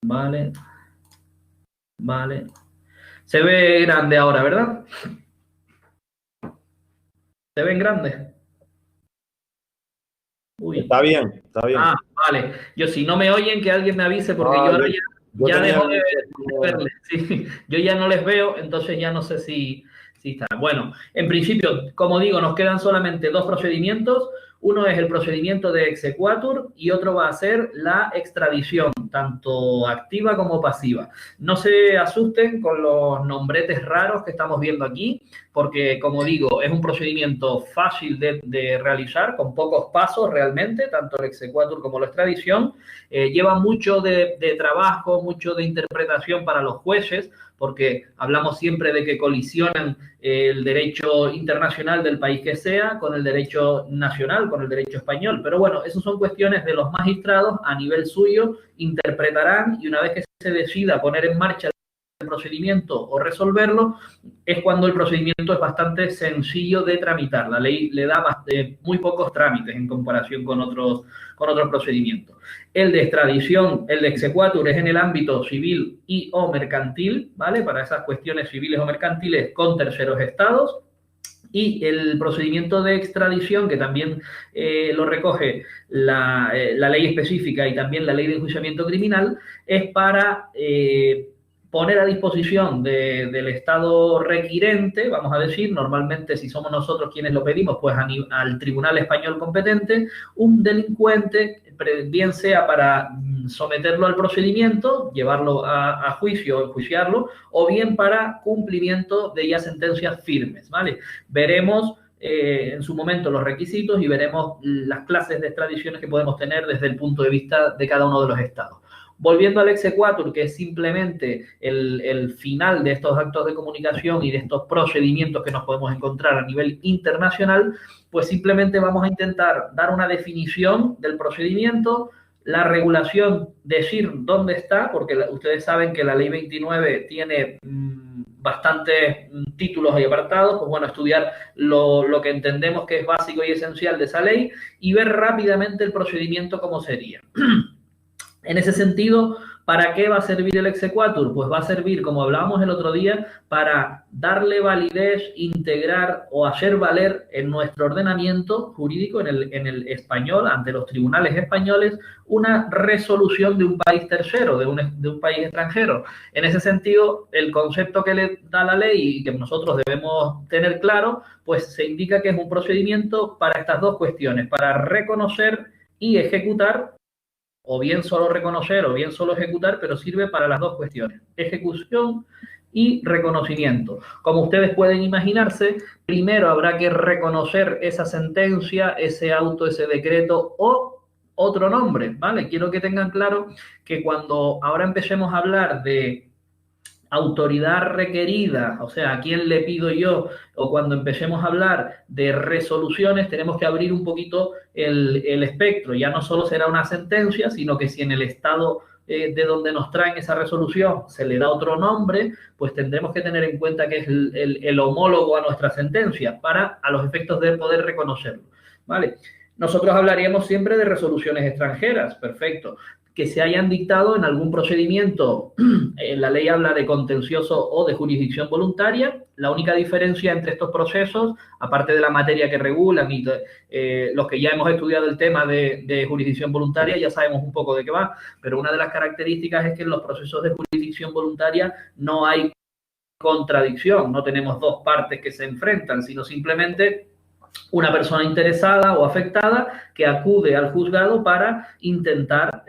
Vale, vale. Se ve grande ahora, ¿verdad? ¿Se ven grandes? Uy. Está bien, está Ah, bien. vale. Yo si no me oyen, que alguien me avise, porque yo Ah, ahora yo ya tenía dejo visto de como... verles. Sí. Yo ya no les veo, entonces ya no sé si está. Bueno, en principio, como digo, nos quedan solamente dos procedimientos. Uno es el procedimiento de exequatur y otro va a ser la extradición, tanto activa como pasiva. No se asusten con los nombretes raros que estamos viendo aquí, porque, como digo, es un procedimiento fácil de realizar, con pocos pasos realmente, tanto el exequatur como la extradición. Lleva mucho de trabajo, mucho de interpretación para los jueces, porque hablamos siempre de que colisionan el derecho internacional del país que sea con el derecho nacional, con el derecho español. Pero bueno, esas son cuestiones de los magistrados a nivel suyo, interpretarán y una vez que se decida poner en marcha el procedimiento o resolverlo, es cuando el procedimiento es bastante sencillo de tramitar. La ley le da muy pocos trámites en comparación con otros procedimientos. El de extradición, el de exequatur es en el ámbito civil y o mercantil, ¿vale? Para esas cuestiones civiles o mercantiles con terceros estados. Y el procedimiento de extradición, que también lo recoge la ley específica y también la ley de enjuiciamiento criminal, es para poner a disposición del Estado requirente, vamos a decir, normalmente si somos nosotros quienes lo pedimos, pues al tribunal español competente, un delincuente, bien sea para someterlo al procedimiento, llevarlo a juicio, enjuiciarlo, o bien para cumplimiento de ya sentencias firmes, ¿vale? Veremos en su momento los requisitos y veremos las clases de extradiciones que podemos tener desde el punto de vista de cada uno de los estados. Volviendo al exequatur, que es simplemente el final de estos actos de comunicación y de estos procedimientos que nos podemos encontrar a nivel internacional, pues simplemente vamos a intentar dar una definición del procedimiento, la regulación, decir dónde está, porque ustedes saben que la ley 29 tiene bastantes títulos y apartados, pues bueno, estudiar lo que entendemos que es básico y esencial de esa ley y ver rápidamente el procedimiento cómo sería. En ese sentido, ¿para qué va a servir el exequatur? Pues va a servir, como hablábamos el otro día, para darle validez, integrar o hacer valer en nuestro ordenamiento jurídico, en el español, ante los tribunales españoles, una resolución de un país tercero, de un país extranjero. En ese sentido, el concepto que le da la ley y que nosotros debemos tener claro, pues se indica que es un procedimiento para estas dos cuestiones, para reconocer y ejecutar o bien solo reconocer o bien solo ejecutar, pero sirve para las dos cuestiones, ejecución y reconocimiento. Como ustedes pueden imaginarse, primero habrá que reconocer esa sentencia, ese auto, ese decreto o otro nombre, ¿vale? Quiero que tengan claro que cuando ahora empecemos a hablar de autoridad requerida, o sea, a quién le pido yo, o cuando empecemos a hablar de resoluciones, tenemos que abrir un poquito el espectro. Ya no solo será una sentencia, sino que si en el estado de donde nos traen esa resolución se le da otro nombre, pues tendremos que tener en cuenta que es el homólogo a nuestra sentencia para a los efectos de poder reconocerlo. ¿Vale? Nosotros hablaríamos siempre de resoluciones extranjeras, perfecto, que se hayan dictado en algún procedimiento. La ley habla de contencioso o de jurisdicción voluntaria. La única diferencia entre estos procesos, aparte de la materia que regulan y los que ya hemos estudiado el tema de jurisdicción voluntaria, ya sabemos un poco de qué va, pero una de las características es que en los procesos de jurisdicción voluntaria no hay contradicción, no tenemos dos partes que se enfrentan, sino simplemente una persona interesada o afectada que acude al juzgado para intentar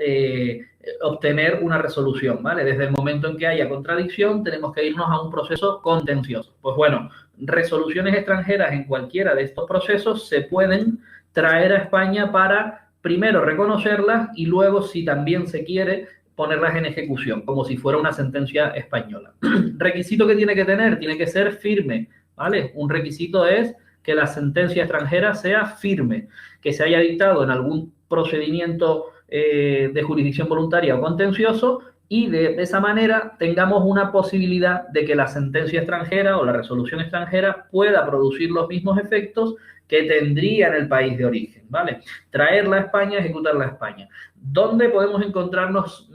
obtener una resolución, ¿vale? Desde el momento en que haya contradicción, tenemos que irnos a un proceso contencioso. Pues bueno, resoluciones extranjeras en cualquiera de estos procesos se pueden traer a España para primero reconocerlas y luego, si también se quiere, ponerlas en ejecución, como si fuera una sentencia española. Requisito que tiene que ser firme, ¿vale? Un requisito es que la sentencia extranjera sea firme, que se haya dictado en algún procedimiento de jurisdicción voluntaria o contencioso y de esa manera tengamos una posibilidad de que la sentencia extranjera o la resolución extranjera pueda producir los mismos efectos que tendría en el país de origen, ¿vale? Traerla a España, ejecutarla a España. ¿Dónde podemos encontrarnos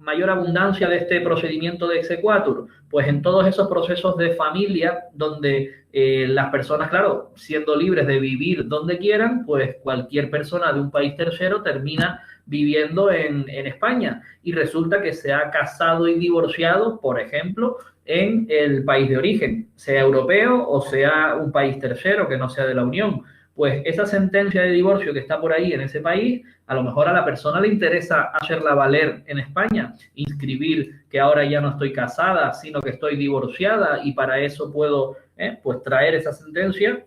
mayor abundancia de este procedimiento de exequatur? Pues en todos esos procesos de familia donde las personas, claro, siendo libres de vivir donde quieran, pues cualquier persona de un país tercero termina viviendo en España y resulta que se ha casado y divorciado, por ejemplo, en el país de origen, sea europeo o sea un país tercero que no sea de la Unión. Pues esa sentencia de divorcio que está por ahí en ese país, a lo mejor a la persona le interesa hacerla valer en España, inscribir que ahora ya no estoy casada, sino que estoy divorciada y para eso puedo pues traer esa sentencia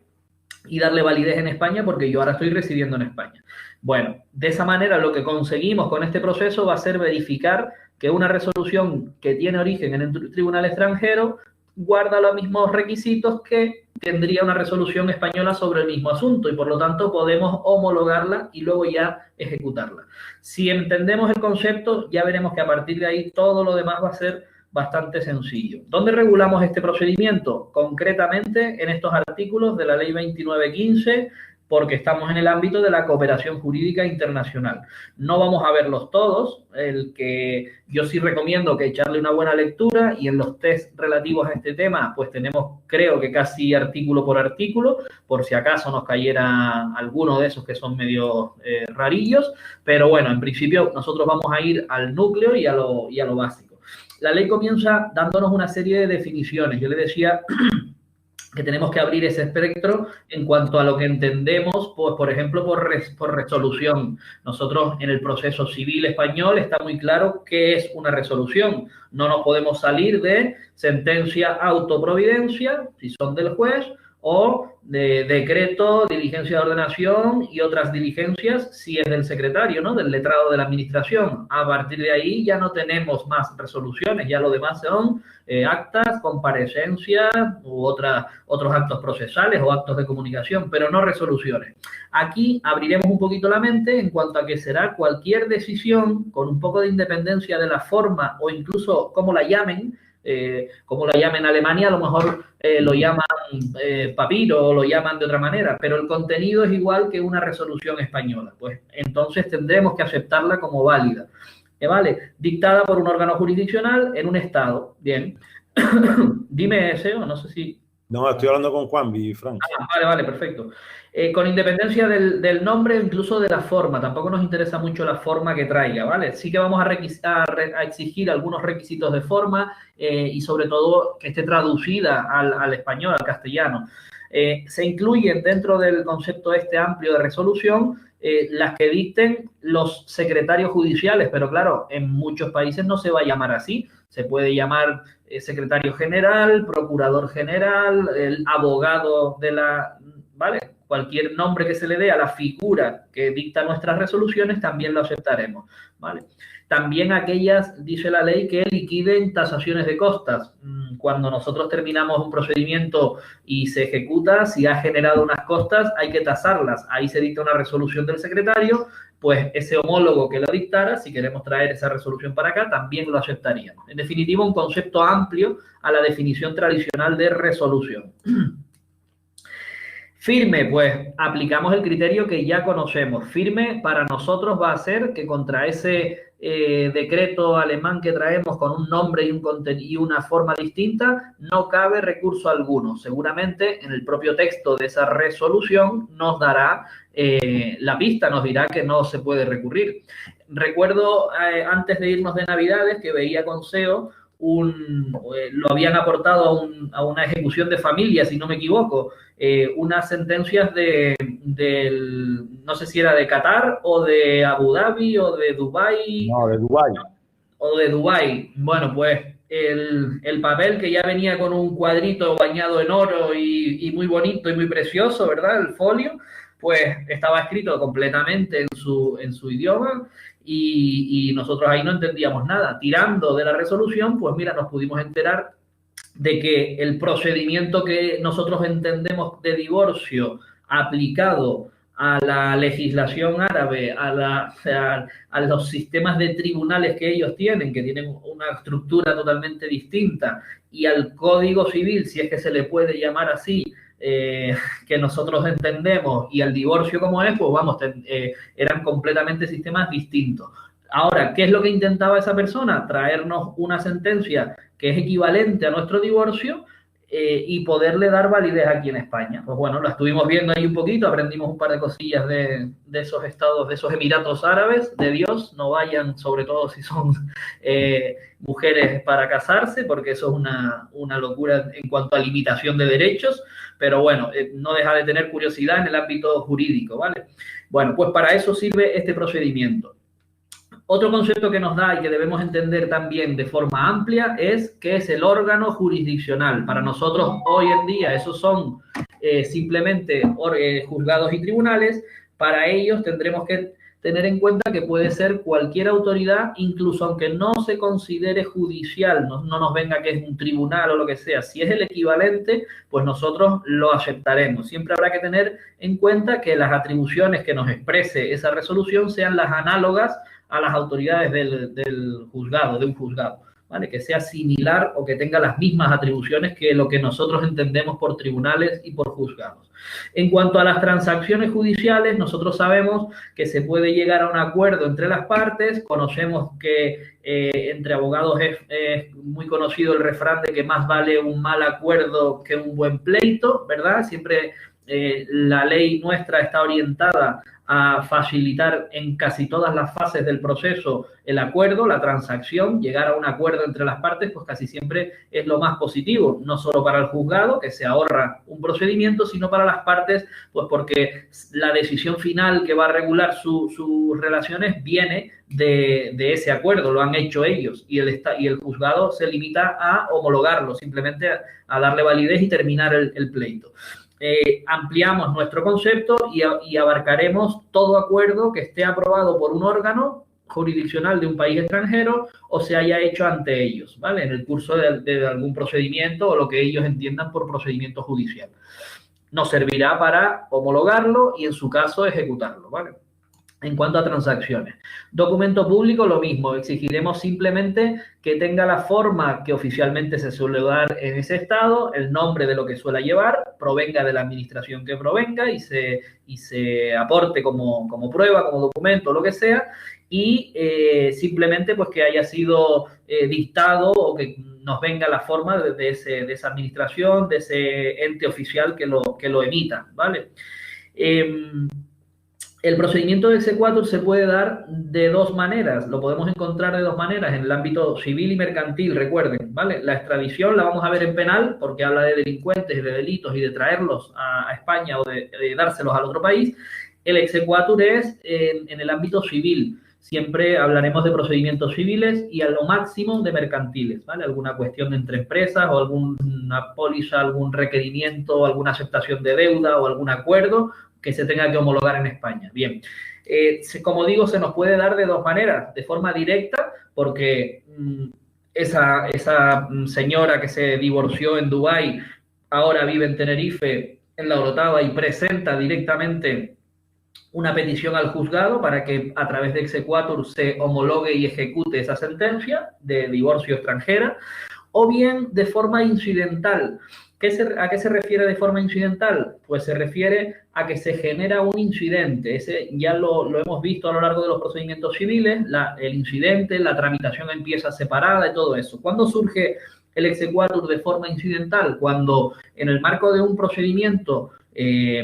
y darle validez en España porque yo ahora estoy residiendo en España. Bueno, de esa manera lo que conseguimos con este proceso va a ser verificar que una resolución que tiene origen en el tribunal extranjero guarda los mismos requisitos que tendría una resolución española sobre el mismo asunto y por lo tanto podemos homologarla y luego ya ejecutarla. Si entendemos el concepto, ya veremos que a partir de ahí todo lo demás va a ser bastante sencillo. ¿Dónde regulamos este procedimiento? Concretamente en estos artículos de la Ley 2915, porque estamos en el ámbito de la cooperación jurídica internacional. No vamos a verlos todos, el que yo sí recomiendo que echarle una buena lectura y en los test relativos a este tema, pues tenemos, creo que casi artículo por artículo, por si acaso nos cayera alguno de esos que son medio rarillos, pero bueno, en principio nosotros vamos a ir al núcleo y a lo básico. La ley comienza dándonos una serie de definiciones. Yo le decía que tenemos que abrir ese espectro en cuanto a lo que entendemos, pues, por ejemplo, por resolución. Nosotros en el proceso civil español está muy claro qué es una resolución. No nos podemos salir de sentencia autoprovidencia, si son del juez, o de decreto, diligencia de ordenación y otras diligencias si es del secretario, ¿no? Del letrado de la administración. A partir de ahí ya no tenemos más resoluciones, ya lo demás son actas, comparecencias u otros actos procesales o actos de comunicación, pero no resoluciones. Aquí abriremos un poquito la mente en cuanto a que será cualquier decisión con un poco de independencia de la forma o incluso cómo la llamen, como la llamen en Alemania, a lo mejor lo llaman papiro o lo llaman de otra manera, pero el contenido es igual que una resolución española. Pues entonces tendremos que aceptarla como válida. ¿Vale? Dictada por un órgano jurisdiccional en un estado. Bien. Dime ese, o no sé si... No, estoy hablando con Juanvi, Frank. Vale, perfecto. Con independencia del nombre, incluso de la forma, tampoco nos interesa mucho la forma que traiga, ¿vale? Sí que vamos a exigir algunos requisitos de forma y sobre todo que esté traducida al español, al castellano. Se incluyen dentro del concepto este amplio de resolución las que dicten los secretarios judiciales, pero claro, en muchos países no se va a llamar así. Se puede llamar secretario general, procurador general, el abogado de la... ¿Vale? Cualquier nombre que se le dé a la figura que dicta nuestras resoluciones también lo aceptaremos, ¿vale? También aquellas, dice la ley, que liquiden tasaciones de costas. Cuando nosotros terminamos un procedimiento y se ejecuta, si ha generado unas costas, hay que tasarlas. Ahí se dicta una resolución del secretario, pues ese homólogo que lo dictara, si queremos traer esa resolución para acá, también lo aceptaríamos. En definitiva, un concepto amplio a la definición tradicional de resolución. Firme, pues aplicamos el criterio que ya conocemos. Firme para nosotros va a ser que contra ese decreto alemán que traemos con un nombre y una forma distinta, no cabe recurso alguno. Seguramente en el propio texto de esa resolución nos dará la pista, nos dirá que no se puede recurrir. Recuerdo antes de irnos de Navidades que veía con SEO lo habían aportado a una ejecución de familia, si no me equivoco, unas sentencias no sé si era de Qatar o de Abu Dhabi o de Dubái. No, de Dubái. O de Dubái. Bueno, pues el papel que ya venía con un cuadrito bañado en oro y muy bonito y muy precioso, ¿verdad? El folio, pues estaba escrito completamente en su idioma. Y nosotros ahí no entendíamos nada. Tirando de la resolución, pues mira, nos pudimos enterar de que el procedimiento que nosotros entendemos de divorcio aplicado a la legislación árabe, a los sistemas de tribunales que ellos tienen, que tienen una estructura totalmente distinta, y al Código Civil, si es que se le puede llamar así, que nosotros entendemos, y al divorcio como es, pues vamos, eran completamente sistemas distintos. Ahora, ¿qué es lo que intentaba esa persona? Traernos una sentencia que es equivalente a nuestro divorcio y poderle dar validez aquí en España. Pues bueno, la estuvimos viendo ahí un poquito, aprendimos un par de cosillas de esos estados, de esos Emiratos Árabes, de Dios, no vayan, sobre todo si son mujeres para casarse, porque eso es una locura en cuanto a limitación de derechos, pero bueno, no deja de tener curiosidad en el ámbito jurídico, ¿vale? Bueno, pues para eso sirve este procedimiento. Otro concepto que nos da y que debemos entender también de forma amplia es qué es el órgano jurisdiccional. Para nosotros hoy en día esos son simplemente juzgados y tribunales. Para ellos tendremos que tener en cuenta que puede ser cualquier autoridad, incluso aunque no se considere judicial, no nos venga que es un tribunal o lo que sea. Si es el equivalente, pues nosotros lo aceptaremos. Siempre habrá que tener en cuenta que las atribuciones que nos exprese esa resolución sean las análogas a las autoridades del juzgado, de un juzgado, ¿vale? Que sea similar o que tenga las mismas atribuciones que lo que nosotros entendemos por tribunales y por juzgados. En cuanto a las transacciones judiciales, nosotros sabemos que se puede llegar a un acuerdo entre las partes, conocemos que entre abogados es muy conocido el refrán de que más vale un mal acuerdo que un buen pleito, ¿verdad? Siempre la ley nuestra está orientada a facilitar en casi todas las fases del proceso el acuerdo, la transacción, llegar a un acuerdo entre las partes, pues casi siempre es lo más positivo, no solo para el juzgado, que se ahorra un procedimiento, sino para las partes, pues porque la decisión final que va a regular sus relaciones viene de ese acuerdo, lo han hecho ellos, y el juzgado se limita a homologarlo, simplemente a darle validez y terminar el pleito. Ampliamos nuestro concepto y abarcaremos todo acuerdo que esté aprobado por un órgano jurisdiccional de un país extranjero o se haya hecho ante ellos, ¿vale? En el curso de algún procedimiento o lo que ellos entiendan por procedimiento judicial. Nos servirá para homologarlo y, en su caso, ejecutarlo, ¿vale? En cuanto a transacciones. Documento público, lo mismo. Exigiremos simplemente que tenga la forma que oficialmente se suele dar en ese estado, el nombre de lo que suele llevar, provenga de la administración que provenga y se aporte como prueba, como documento, lo que sea, y simplemente pues que haya sido dictado o que nos venga la forma de esa administración, de ese ente oficial que lo emita, ¿vale? El procedimiento de exequatur se puede dar de dos maneras, lo podemos encontrar de dos maneras en el ámbito civil y mercantil, recuerden, ¿vale? La extradición la vamos a ver en penal porque habla de delincuentes y de delitos y de traerlos a España o de dárselos al otro país. El exequatur es en el ámbito civil, siempre hablaremos de procedimientos civiles y a lo máximo de mercantiles, ¿vale? Alguna cuestión entre empresas o alguna póliza, algún requerimiento, alguna aceptación de deuda o algún acuerdo que se tenga que homologar en España. Bien, como digo, se nos puede dar de dos maneras, de forma directa, porque esa señora que se divorció en Dubái ahora vive en Tenerife, en La Orotava, y presenta directamente una petición al juzgado para que a través de exequatur se homologue y ejecute esa sentencia de divorcio extranjera, o bien de forma incidental. ¿A qué se refiere de forma incidental? Pues se refiere a que se genera un incidente. Ese ya lo hemos visto a lo largo de los procedimientos civiles, el incidente, la tramitación empieza separada y todo eso. ¿Cuándo surge el exequatur de forma incidental? Cuando en el marco de un procedimiento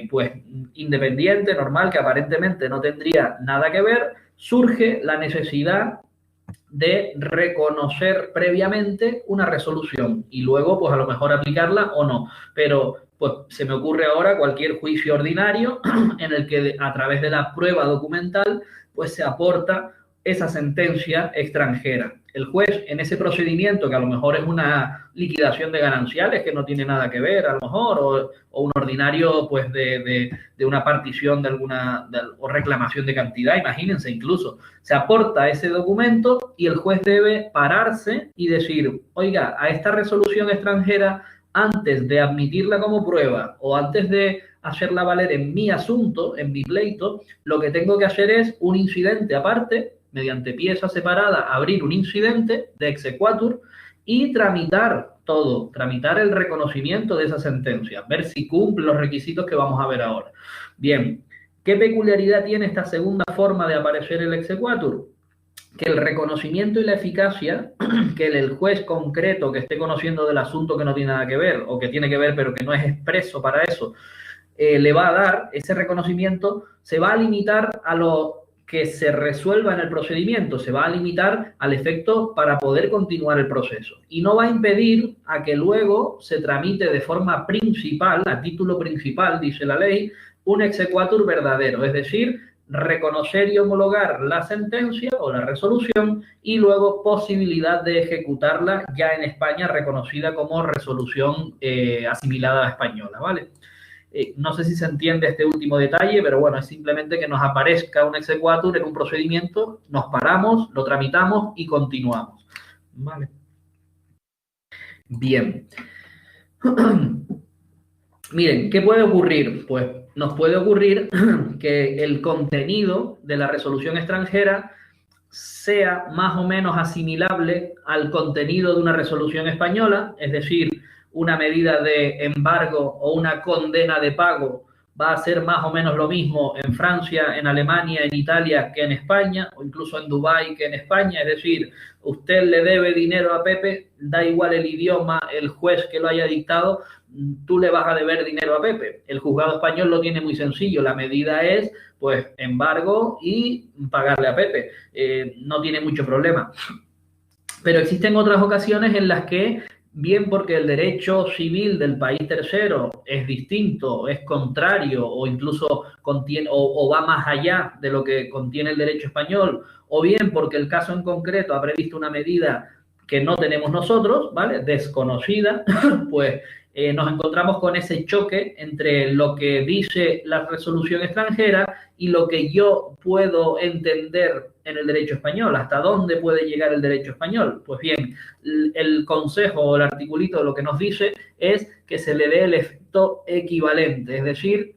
pues independiente, normal, que aparentemente no tendría nada que ver, surge la necesidad de reconocer previamente una resolución y luego pues a lo mejor aplicarla o no, pero pues se me ocurre ahora cualquier juicio ordinario en el que a través de la prueba documental pues se aporta esa sentencia extranjera. El juez en ese procedimiento, que a lo mejor es una liquidación de gananciales que no tiene nada que ver, a lo mejor, o un ordinario pues de una partición de o reclamación de cantidad, imagínense incluso, se aporta ese documento y el juez debe pararse y decir, oiga, a esta resolución extranjera, antes de admitirla como prueba o antes de hacerla valer en mi asunto, en mi pleito, lo que tengo que hacer es un incidente aparte, mediante pieza separada, abrir un incidente de exequatur y tramitar todo, tramitar el reconocimiento de esa sentencia, ver si cumple los requisitos que vamos a ver ahora. Bien, ¿qué peculiaridad tiene esta segunda forma de aparecer el exequatur? que el reconocimiento y la eficacia que el juez concreto que esté conociendo del asunto que no tiene nada que ver, o que tiene que ver pero que no es expreso para eso, le va a dar, ese reconocimiento se va a limitar a lo que se resuelva en el procedimiento, se va a limitar al efecto para poder continuar el proceso. Y no va a impedir a que luego se tramite de forma principal, a título principal, dice la ley, un exequatur verdadero, es decir, reconocer y homologar la sentencia o la resolución y luego posibilidad de ejecutarla ya en España reconocida como resolución asimilada española, ¿vale? No sé si se entiende este último detalle, pero bueno, es simplemente que nos aparezca un exequatur en un procedimiento, nos paramos, lo tramitamos y continuamos, ¿vale? Bien. Miren, ¿qué puede ocurrir? Pues nos puede ocurrir que el contenido de la resolución extranjera sea más o menos asimilable al contenido de una resolución española, es decir, una medida de embargo o una condena de pago va a ser más o menos lo mismo en Francia, en Alemania, en Italia que en España, o incluso en Dubái que en España. Es decir, usted le debe dinero a Pepe, da igual el idioma, el juez que lo haya dictado, tú le vas a deber dinero a Pepe. El juzgado español lo tiene muy sencillo, la medida es, pues, embargo y pagarle a Pepe. No tiene mucho problema. Pero existen otras ocasiones en las que, bien porque el derecho civil del país tercero es distinto, es contrario o incluso contiene o va más allá de lo que contiene el derecho español, o bien porque el caso en concreto ha previsto una medida que no tenemos nosotros, ¿vale? Desconocida, pues nos encontramos con ese choque entre lo que dice la resolución extranjera y lo que yo puedo entender en el derecho español. ¿Hasta dónde puede llegar el derecho español? Pues bien, el consejo o el articulito lo que nos dice es que se le dé el efecto equivalente, es decir,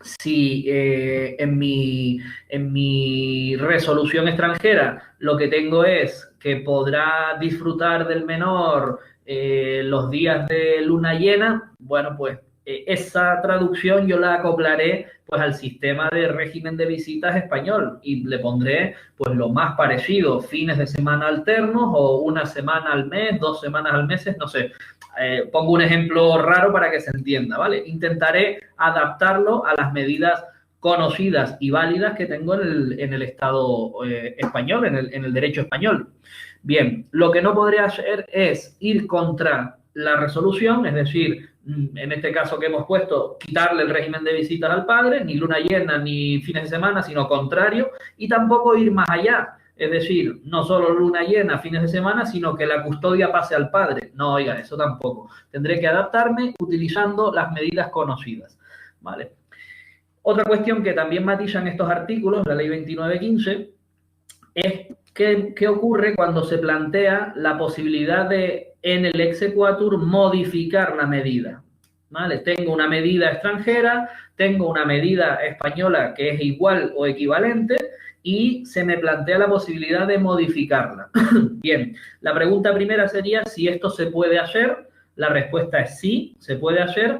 si en mi resolución extranjera lo que tengo es que podrá disfrutar del menor los días de luna llena, bueno, pues esa traducción yo la acoplaré pues al sistema de régimen de visitas español y le pondré pues lo más parecido, fines de semana alternos o una semana al mes, 2 semanas al mes, no sé. Pongo un ejemplo raro para que se entienda, ¿vale? Intentaré adaptarlo a las medidas conocidas y válidas que tengo en el Estado español, en el derecho español. Bien, lo que no podré hacer es ir contra la resolución, es decir, en este caso que hemos puesto, quitarle el régimen de visitas al padre, ni luna llena ni fines de semana, sino contrario, y tampoco ir más allá. Es decir, no solo luna llena, fines de semana, sino que la custodia pase al padre. No, oiga, eso tampoco. Tendré que adaptarme utilizando las medidas conocidas, ¿vale? Otra cuestión que también matizan estos artículos, la ley 2915, es qué ocurre cuando se plantea la posibilidad de, en el exequatur, modificar la medida, ¿vale? Tengo una medida extranjera, tengo una medida española que es igual o equivalente, y se me plantea la posibilidad de modificarla. Bien, la pregunta primera sería si esto se puede hacer. La respuesta es sí, se puede hacer,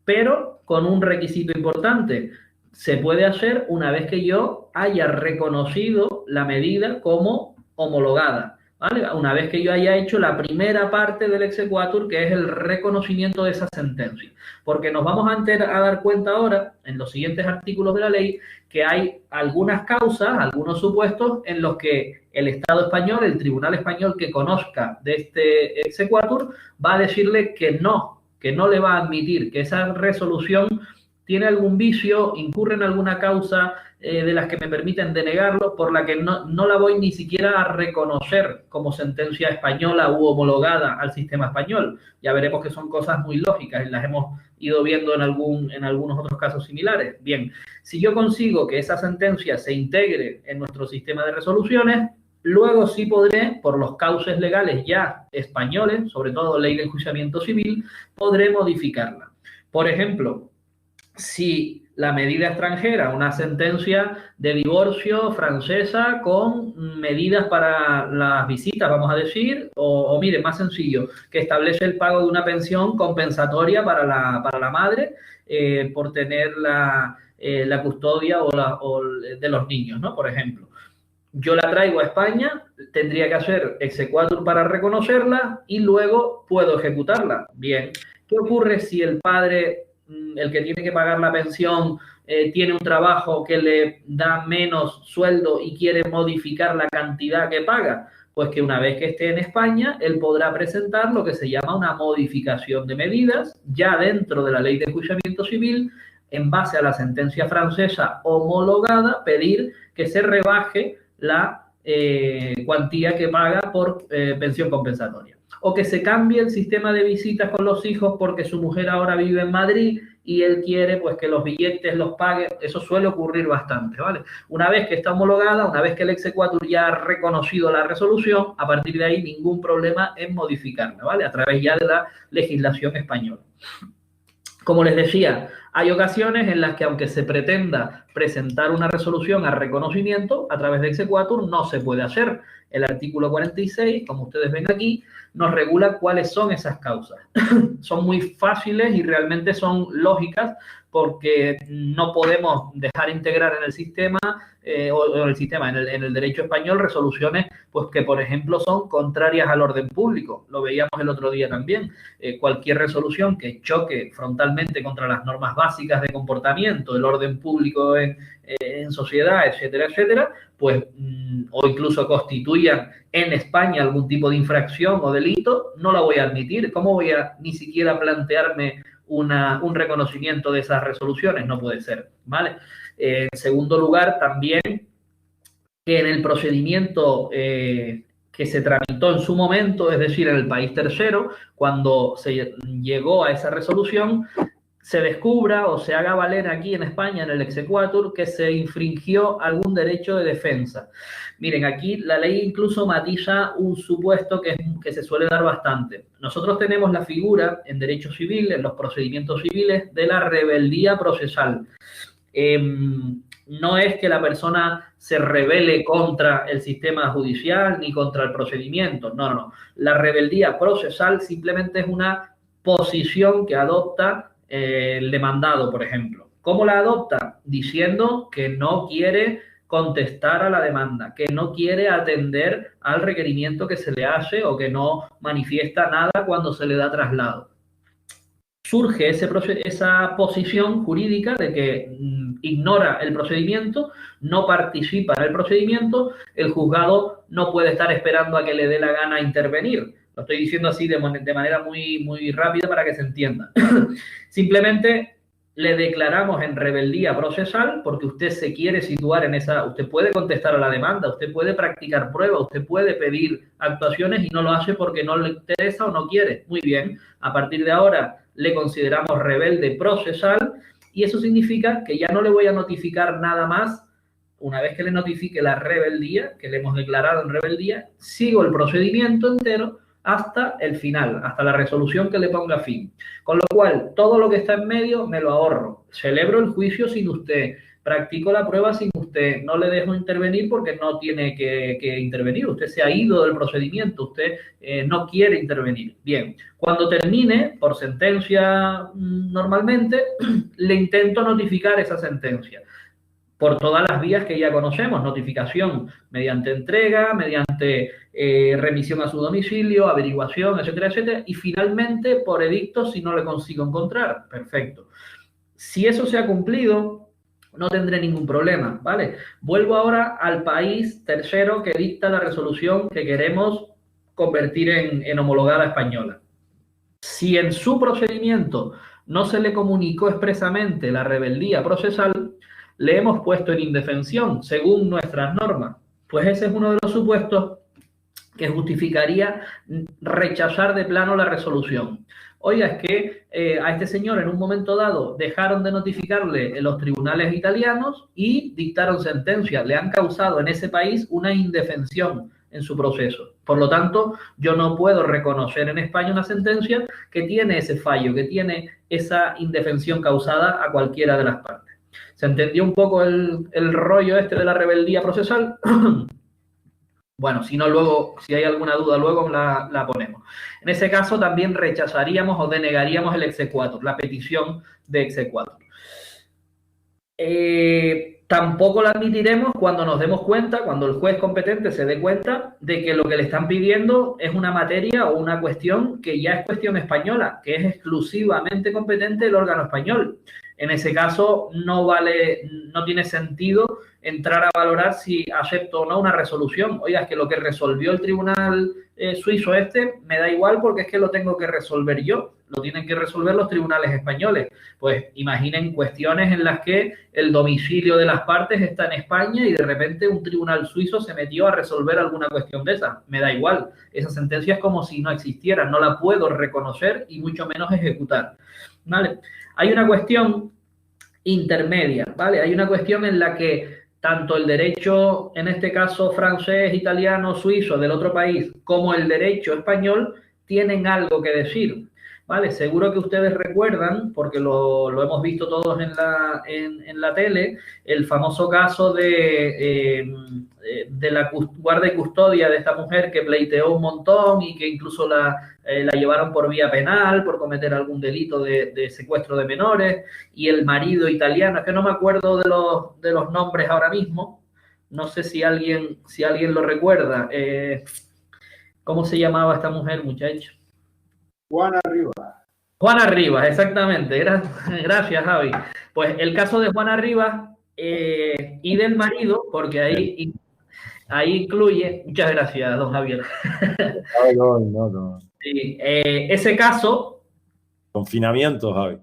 pero con un requisito importante. Se puede hacer una vez que yo haya reconocido la medida como homologada, ¿vale? Una vez que yo haya hecho la primera parte del exequatur, que es el reconocimiento de esa sentencia. Porque nos vamos a dar cuenta ahora, en los siguientes artículos de la ley, que hay algunas causas, algunos supuestos en los que el Estado español, el Tribunal español que conozca de este exequatur, va a decirle que no le va a admitir, que esa resolución tiene algún vicio, incurre en alguna causa de las que me permiten denegarlo, por la que no la voy ni siquiera a reconocer como sentencia española u homologada al sistema español. Ya veremos que son cosas muy lógicas y las hemos ido viendo en algunos otros casos similares. Bien, si yo consigo que esa sentencia se integre en nuestro sistema de resoluciones, luego sí podré, por los cauces legales ya españoles, sobre todo ley de enjuiciamiento civil, podré modificarla. Por ejemplo, si la medida extranjera, una sentencia de divorcio francesa con medidas para las visitas, vamos a decir, o mire, más sencillo, que establece el pago de una pensión compensatoria para la madre por tener la custodia o de los niños, ¿no? Por ejemplo. yo la traigo a España, tendría que hacer exequatur para reconocerla y luego puedo ejecutarla. Bien, ¿qué ocurre si el padre, el que tiene que pagar la pensión, tiene un trabajo que le da menos sueldo y quiere modificar la cantidad que paga? Pues que una vez que esté en España, él podrá presentar lo que se llama una modificación de medidas, ya dentro de la ley de enjuiciamiento civil, en base a la sentencia francesa homologada, pedir que se rebaje la cuantía que paga por pensión compensatoria. O que se cambie el sistema de visitas con los hijos porque su mujer ahora vive en Madrid y él quiere pues que los billetes los pague. Eso suele ocurrir bastante, ¿vale? Una vez que está homologada, una vez que el exequatur ya ha reconocido la resolución, a partir de ahí ningún problema en modificarla, ¿vale? A través ya de la legislación española. Como les decía, hay ocasiones en las que aunque se pretenda presentar una resolución a reconocimiento a través de exequatur, no se puede hacer. El artículo 46, como ustedes ven aquí, nos regula cuáles son esas causas. Son muy fáciles y realmente son lógicas porque no podemos dejar integrar en el sistema en el derecho español resoluciones pues que, por ejemplo, son contrarias al orden público. Lo veíamos el otro día también. Cualquier resolución que choque frontalmente contra las normas básicas de comportamiento, el orden público en sociedad, etcétera, etcétera, pues o incluso constituyan en España algún tipo de infracción o delito, no la voy a admitir. ¿Cómo voy a ni siquiera plantearme un reconocimiento de esas resoluciones? No puede ser, ¿vale? En segundo lugar, también que en el procedimiento que se tramitó en su momento, es decir, en el país tercero, cuando se llegó a esa resolución, se descubra o se haga valer aquí en España, en el exequatur, que se infringió algún derecho de defensa. Miren, aquí la ley incluso matiza un supuesto que se suele dar bastante. Nosotros tenemos la figura en derecho civil, en los procedimientos civiles, de la rebeldía procesal. No es que la persona se rebele contra el sistema judicial ni contra el procedimiento, no. La rebeldía procesal simplemente es una posición que adopta el demandado, por ejemplo. ¿Cómo la adopta? Diciendo que no quiere contestar a la demanda, que no quiere atender al requerimiento que se le hace o que no manifiesta nada cuando se le da traslado. Surge esa posición jurídica de que ignora el procedimiento, no participa en el procedimiento, el juzgado no puede estar esperando a que le dé la gana intervenir. Lo estoy diciendo así de manera muy, muy rápida para que se entienda. Simplemente le declaramos en rebeldía procesal porque usted se quiere situar en esa... Usted puede contestar a la demanda, usted puede practicar pruebas, usted puede pedir actuaciones y no lo hace porque no le interesa o no quiere. Muy bien, a partir de ahora le consideramos rebelde procesal y eso significa que ya no le voy a notificar nada más. Una vez que le notifique la rebeldía, que le hemos declarado en rebeldía, sigo el procedimiento entero hasta el final, hasta la resolución que le ponga fin. Con lo cual, todo lo que está en medio me lo ahorro. Celebro el juicio sin usted, practico la prueba sin usted, no le dejo intervenir porque no tiene que intervenir. Usted se ha ido del procedimiento, usted no quiere intervenir. Bien, cuando termine, por sentencia normalmente, le intento notificar esa sentencia por todas las vías que ya conocemos: notificación mediante entrega, mediante remisión a su domicilio, averiguación, etcétera, etcétera, y finalmente por edicto si no le consigo encontrar. Perfecto. Si eso se ha cumplido, no tendré ningún problema, ¿vale? Vuelvo ahora al país tercero que dicta la resolución que queremos convertir en homologada española. Si en su procedimiento no se le comunicó expresamente la rebeldía procesal, le hemos puesto en indefensión según nuestras normas, pues ese es uno de los supuestos que justificaría rechazar de plano la resolución. Oiga, es que a este señor en un momento dado dejaron de notificarle en los tribunales italianos y dictaron sentencia, le han causado en ese país una indefensión en su proceso. Por lo tanto, yo no puedo reconocer en España una sentencia que tiene ese fallo, que tiene esa indefensión causada a cualquiera de las partes. ¿Se entendió un poco el rollo este de la rebeldía procesal? Bueno, si no, luego, si hay alguna duda, luego la ponemos. En ese caso también rechazaríamos o denegaríamos el exequatur, la petición de exequatur. Tampoco la admitiremos cuando nos demos cuenta, cuando el juez competente se dé cuenta de que lo que le están pidiendo es una materia o una cuestión que ya es cuestión española, que es exclusivamente competente el órgano español. En ese caso no vale, no tiene sentido entrar a valorar si acepto o no una resolución. Oiga, es que lo que resolvió el tribunal suizo me da igual porque es que lo tengo que resolver yo, lo tienen que resolver los tribunales españoles. Pues imaginen cuestiones en las que el domicilio de las partes está en España y de repente un tribunal suizo se metió a resolver alguna cuestión de esa. Me da igual, esa sentencia es como si no existiera, no la puedo reconocer y mucho menos ejecutar, ¿vale? Hay una cuestión intermedia, ¿vale? Hay una cuestión en la que tanto el derecho, en este caso francés, italiano, suizo, del otro país, como el derecho español, tienen algo que decir, ¿vale? Seguro que ustedes recuerdan, porque lo hemos visto todos en la tele, el famoso caso de la guarda y custodia de esta mujer que pleiteó un montón y que incluso la llevaron por vía penal por cometer algún delito de secuestro de menores, y el marido italiano, es que no me acuerdo de los nombres ahora mismo, no sé si alguien lo recuerda. ¿Cómo se llamaba esta mujer, muchacho? Juana Rivas. Juana Rivas, exactamente. Gracias, Javi. Pues el caso de Juana Rivas y del marido, porque ahí incluye... Muchas gracias, don Javier. No. Sí, ese caso... Confinamiento, Javi.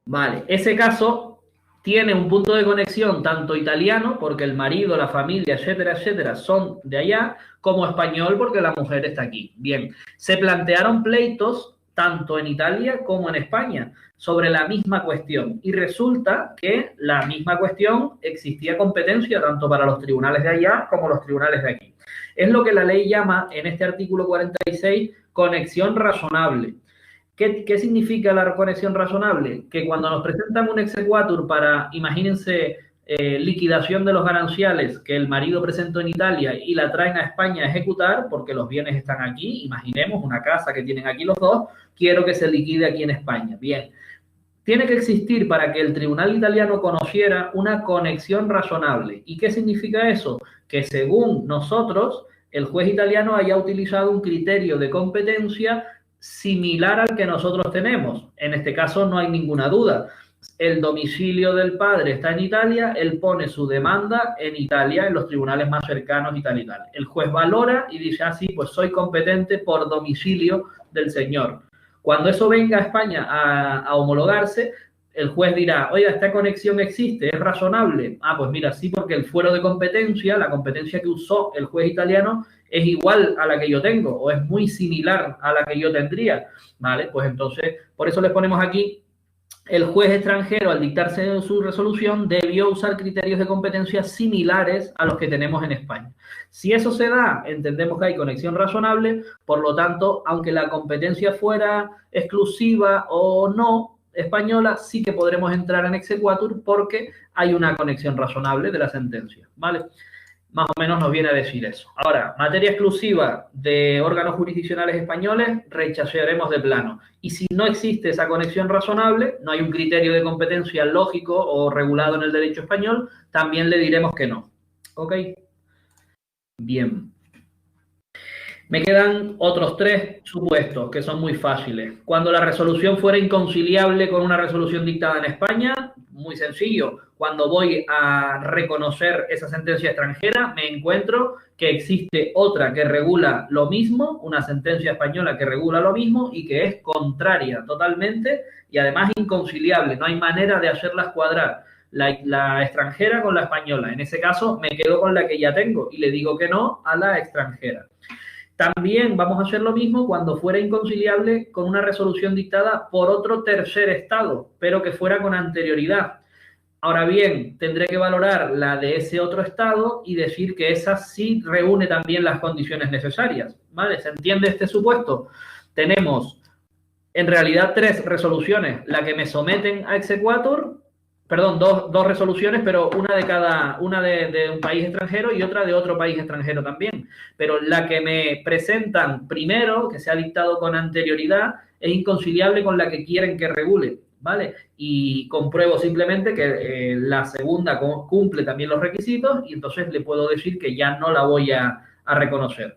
Vale, ese caso tiene un punto de conexión tanto italiano, porque el marido, la familia, etcétera, etcétera, son de allá, como español, porque la mujer está aquí. Bien, se plantearon pleitos tanto en Italia como en España sobre la misma cuestión, y resulta que la misma cuestión existía competencia tanto para los tribunales de allá como los tribunales de aquí. Es lo que la ley llama en este artículo 46 conexión razonable. ¿Qué significa la conexión razonable? Que cuando nos presentan un exequatur para, imagínense, liquidación de los gananciales que el marido presentó en Italia y la traen a España a ejecutar, porque los bienes están aquí, imaginemos una casa que tienen aquí los dos, quiero que se liquide aquí en España. Bien, tiene que existir para que el tribunal italiano conociera una conexión razonable. ¿Y qué significa eso? Que según nosotros, el juez italiano haya utilizado un criterio de competencia similar al que nosotros tenemos. En este caso no hay ninguna duda. El domicilio del padre está en Italia, él pone su demanda en Italia, en los tribunales más cercanos y tal y tal. El juez valora y dice, ah, sí, pues soy competente por domicilio del señor. Cuando eso venga a España a homologarse, el juez dirá, oiga, esta conexión existe, es razonable. Ah, pues mira, sí, porque el fuero de competencia, la competencia que usó el juez italiano, es igual a la que yo tengo o es muy similar a la que yo tendría, ¿vale? Pues entonces, por eso les ponemos aquí, el juez extranjero al dictarse su resolución debió usar criterios de competencia similares a los que tenemos en España. Si eso se da, entendemos que hay conexión razonable, por lo tanto, aunque la competencia fuera exclusiva o no española, sí que podremos entrar en exequatur porque hay una conexión razonable de la sentencia, ¿vale? Más o menos nos viene a decir eso. Ahora, materia exclusiva de órganos jurisdiccionales españoles, rechazaremos de plano. Y si no existe esa conexión razonable, no hay un criterio de competencia lógico o regulado en el derecho español, también le diremos que no. ¿Ok? Bien. Me quedan otros 3 supuestos que son muy fáciles. Cuando la resolución fuera inconciliable con una resolución dictada en España, muy sencillo. Cuando voy a reconocer esa sentencia extranjera, me encuentro que existe otra que regula lo mismo, una sentencia española que regula lo mismo y que es contraria totalmente y además inconciliable. No hay manera de hacerlas cuadrar. La extranjera con la española. En ese caso, me quedo con la que ya tengo y le digo que no a la extranjera. También vamos a hacer lo mismo cuando fuera inconciliable con una resolución dictada por otro tercer estado, pero que fuera con anterioridad. Ahora bien, tendré que valorar la de ese otro estado y decir que esa sí reúne también las condiciones necesarias, ¿vale? ¿Se entiende este supuesto? Tenemos en realidad 3 resoluciones, la que me someten a exequatur, perdón, dos resoluciones, pero una de un país extranjero y otra de otro país extranjero también. Pero la que me presentan primero, que se ha dictado con anterioridad, es inconciliable con la que quieren que regule. ¿vale? Y compruebo simplemente que la segunda cumple también los requisitos y entonces le puedo decir que ya no la voy a reconocer.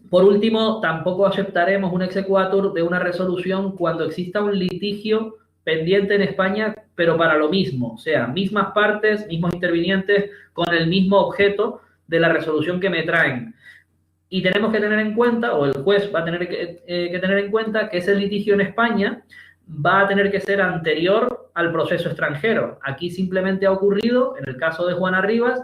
Por último, tampoco aceptaremos un exequatur de una resolución cuando exista un litigio pendiente en España, pero para lo mismo, o sea, mismas partes, mismos intervinientes, con el mismo objeto de la resolución que me traen. Y tenemos que tener en cuenta, o el juez va a tener que tener en cuenta, que ese litigio en España va a tener que ser anterior al proceso extranjero. Aquí simplemente ha ocurrido, en el caso de Juana Rivas,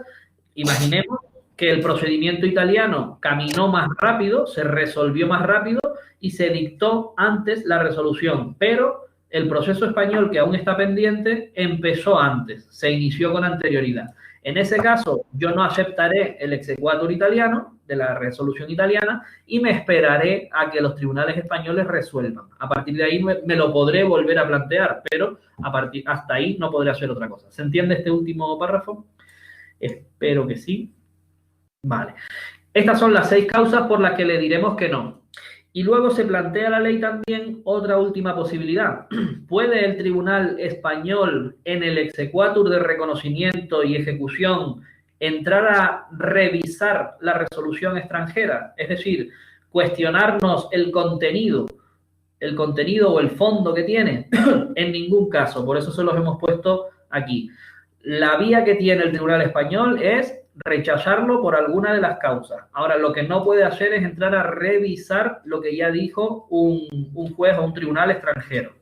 imaginemos que el procedimiento italiano caminó más rápido, se resolvió más rápido y se dictó antes la resolución, pero el proceso español, que aún está pendiente, empezó antes, se inició con anterioridad. En ese caso, yo no aceptaré el exequatur italiano de la resolución italiana y me esperaré a que los tribunales españoles resuelvan. A partir de ahí me lo podré volver a plantear, pero hasta ahí no podré hacer otra cosa. ¿Se entiende este último párrafo? Espero que sí. Vale. Estas son las 6 causas por las que le diremos que no. Y luego se plantea la ley también otra última posibilidad. ¿Puede el tribunal español en el exequatur de reconocimiento y ejecución entrar a revisar la resolución extranjera? Es decir, cuestionarnos el contenido o el fondo que tiene. En ningún caso, por eso se los hemos puesto aquí. La vía que tiene el tribunal español es rechazarlo por alguna de las causas. Ahora, lo que no puede hacer es entrar a revisar lo que ya dijo un juez o un tribunal extranjero.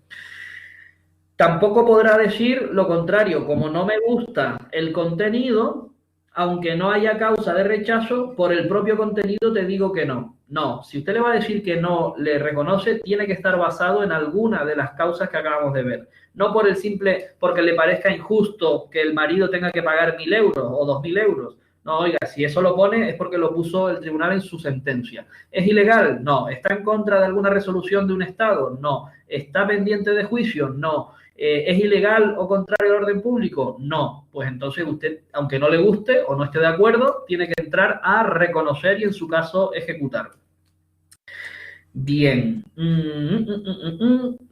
Tampoco podrá decir lo contrario, como no me gusta el contenido, aunque no haya causa de rechazo, por el propio contenido te digo que no. No, si usted le va a decir que no le reconoce, tiene que estar basado en alguna de las causas que acabamos de ver. No por el simple, porque le parezca injusto que el marido tenga que pagar 1.000 euros o 2.000 euros. No, oiga, si eso lo pone es porque lo puso el tribunal en su sentencia. ¿Es ilegal? No. ¿Está en contra de alguna resolución de un Estado? No. ¿Está pendiente de juicio? No. ¿Es ilegal o contrario al orden público? No. Pues entonces usted, aunque no le guste o no esté de acuerdo, tiene que entrar a reconocer y en su caso ejecutar. Bien.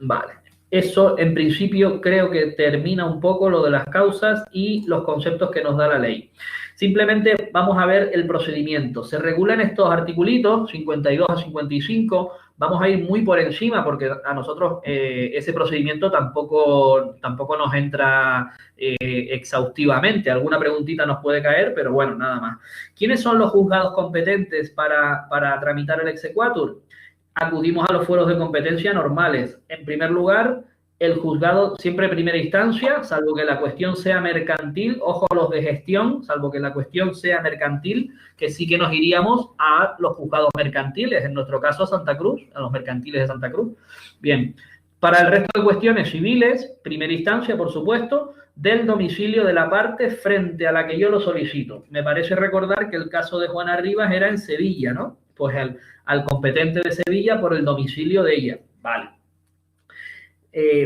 Vale. Eso, en principio, creo que termina un poco lo de las causas y los conceptos que nos da la ley. Simplemente vamos a ver el procedimiento. Se regulan estos articulitos, 52 a 55. Vamos a ir muy por encima porque a nosotros ese procedimiento tampoco nos entra exhaustivamente. Alguna preguntita nos puede caer, pero bueno, nada más. ¿Quiénes son los juzgados competentes para tramitar el exequatur? Acudimos a los fueros de competencia normales. En primer lugar, el juzgado siempre en primera instancia, salvo que la cuestión sea mercantil, ojo a los de gestión, salvo que la cuestión sea mercantil, que sí que nos iríamos a los juzgados mercantiles, en nuestro caso a Santa Cruz, a los mercantiles de Santa Cruz. Bien, para el resto de cuestiones civiles, primera instancia, por supuesto, del domicilio de la parte frente a la que yo lo solicito. Me parece recordar que el caso de Juana Rivas era en Sevilla, ¿no? Pues al competente de Sevilla por el domicilio de ella. Vale.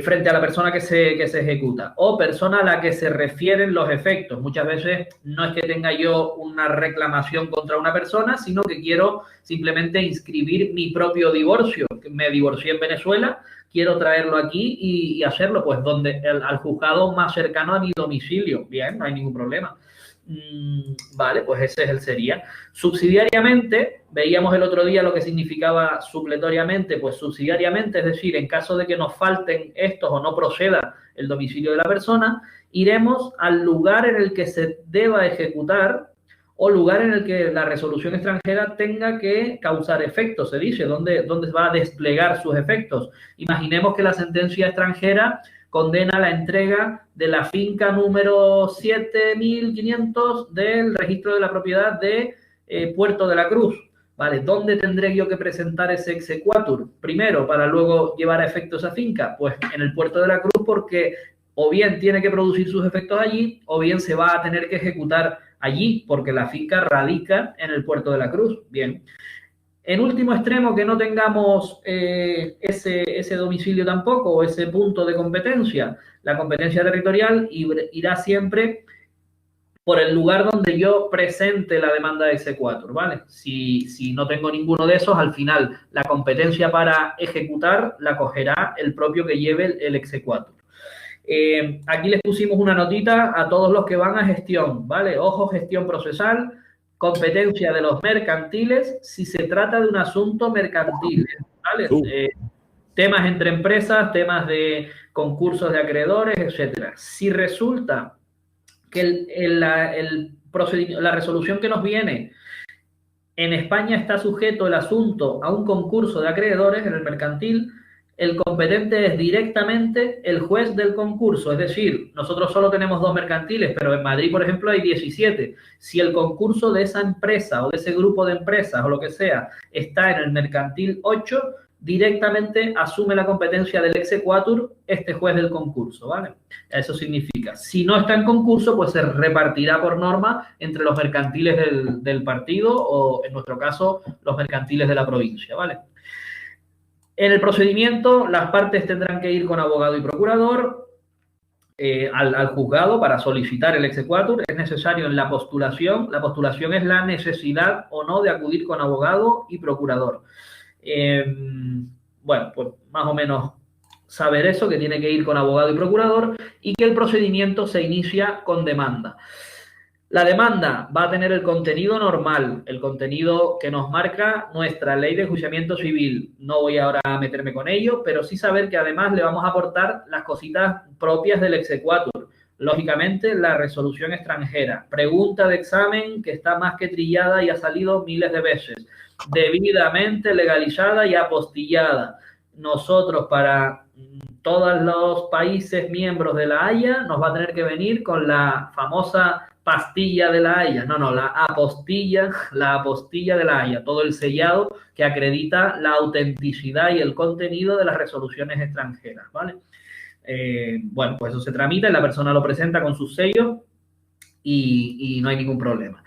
Frente a la persona que se ejecuta o persona a la que se refieren los efectos. Muchas veces no es que tenga yo una reclamación contra una persona, sino que quiero simplemente inscribir mi propio divorcio. Me divorcié en Venezuela, quiero traerlo aquí y hacerlo pues al juzgado más cercano a mi domicilio. Bien, no hay ningún problema. Vale, pues ese sería. Subsidiariamente, veíamos el otro día lo que significaba supletoriamente, pues subsidiariamente, es decir, en caso de que nos falten estos o no proceda el domicilio de la persona, iremos al lugar en el que se deba ejecutar o lugar en el que la resolución extranjera tenga que causar efectos, se dice, dónde va a desplegar sus efectos. Imaginemos que la sentencia extranjera condena la entrega de la finca número 7500 del registro de la propiedad de Puerto de la Cruz. ¿Vale? ¿Dónde tendré yo que presentar ese exequatur? Primero, para luego llevar a efecto esa finca. Pues en el Puerto de la Cruz, porque o bien tiene que producir sus efectos allí, o bien se va a tener que ejecutar allí, porque la finca radica en el Puerto de la Cruz. Bien. En último extremo, que no tengamos ese domicilio tampoco, o ese punto de competencia. La competencia territorial irá siempre por el lugar donde yo presente la demanda de exequatur, ¿vale? Si no tengo ninguno de esos, al final la competencia para ejecutar la cogerá el propio que lleve el exequatur. Aquí les pusimos una notita a todos los que van a gestión, ¿vale? Ojo, gestión procesal, competencia de los mercantiles si se trata de un asunto mercantil, ¿vale? Temas entre empresas, temas de concursos de acreedores, etcétera. Si resulta que la resolución que nos viene en España está sujeto el asunto a un concurso de acreedores en el mercantil, el competente es directamente el juez del concurso. Es decir, nosotros solo tenemos 2 mercantiles, pero en Madrid, por ejemplo, hay 17. Si el concurso de esa empresa o de ese grupo de empresas o lo que sea está en el mercantil 8, directamente asume la competencia del exequatur este juez del concurso, ¿vale? Eso significa, si no está en concurso, pues se repartirá por norma entre los mercantiles del partido o, en nuestro caso, los mercantiles de la provincia, ¿vale? En el procedimiento, las partes tendrán que ir con abogado y procurador al juzgado para solicitar el exequatur. Es necesario en la postulación es la necesidad o no de acudir con abogado y procurador. Bueno, pues más o menos saber eso, que tiene que ir con abogado y procurador y que el procedimiento se inicia con demanda. La demanda va a tener el contenido normal, el contenido que nos marca nuestra ley de enjuiciamiento civil. No voy ahora a meterme con ello, pero sí saber que además le vamos a aportar las cositas propias del exequatur. Lógicamente, la resolución extranjera. Pregunta de examen que está más que trillada y ha salido miles de veces. Debidamente legalizada y apostillada. Nosotros, para todos los países miembros de la Haya, nos va a tener que venir con la famosa pastilla de la Haya. No, la apostilla de la Haya. Todo el sellado que acredita la autenticidad y el contenido de las resoluciones extranjeras, ¿vale? Bueno, pues eso se tramita y la persona lo presenta con sus sellos y no hay ningún problema.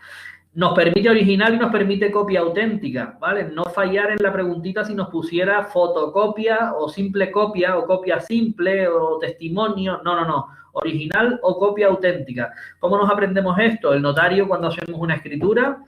Nos permite original y nos permite copia auténtica, ¿vale? No fallar en la preguntita si nos pusiera fotocopia o simple copia o copia simple o testimonio. No. Original o copia auténtica. ¿Cómo nos aprendemos esto? El notario, cuando hacemos una escritura,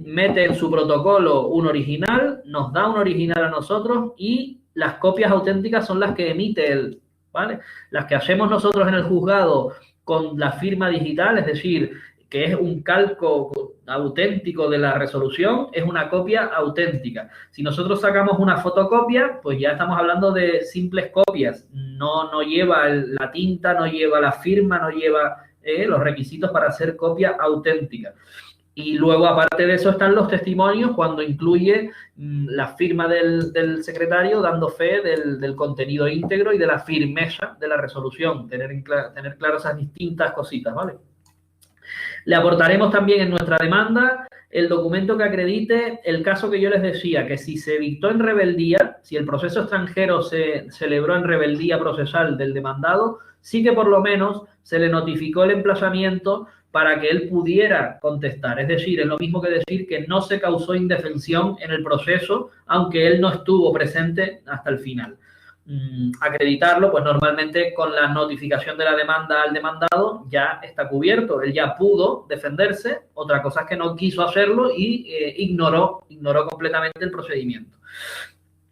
mete en su protocolo un original, nos da un original a nosotros y las copias auténticas son las que emite él, ¿vale? Las que hacemos nosotros en el juzgado con la firma digital, es decir, que es un calco auténtico de la resolución, es una copia auténtica. Si nosotros sacamos una fotocopia, pues ya estamos hablando de simples copias. No lleva la tinta, no lleva la firma, no lleva los requisitos para hacer copia auténtica. Y luego, aparte de eso, están los testimonios cuando incluye la firma del secretario dando fe del contenido íntegro y de la firmeza de la resolución. Tener claro esas distintas cositas, ¿vale? Le aportaremos también en nuestra demanda el documento que acredite el caso que yo les decía, que si se dictó en rebeldía, si el proceso extranjero se celebró en rebeldía procesal del demandado, sí que por lo menos se le notificó el emplazamiento para que él pudiera contestar. Es decir, es lo mismo que decir que no se causó indefensión en el proceso, aunque él no estuvo presente hasta el final. Acreditarlo, pues normalmente con la notificación de la demanda al demandado ya está cubierto. Él ya pudo defenderse, otra cosa es que no quiso hacerlo y ignoró completamente el procedimiento.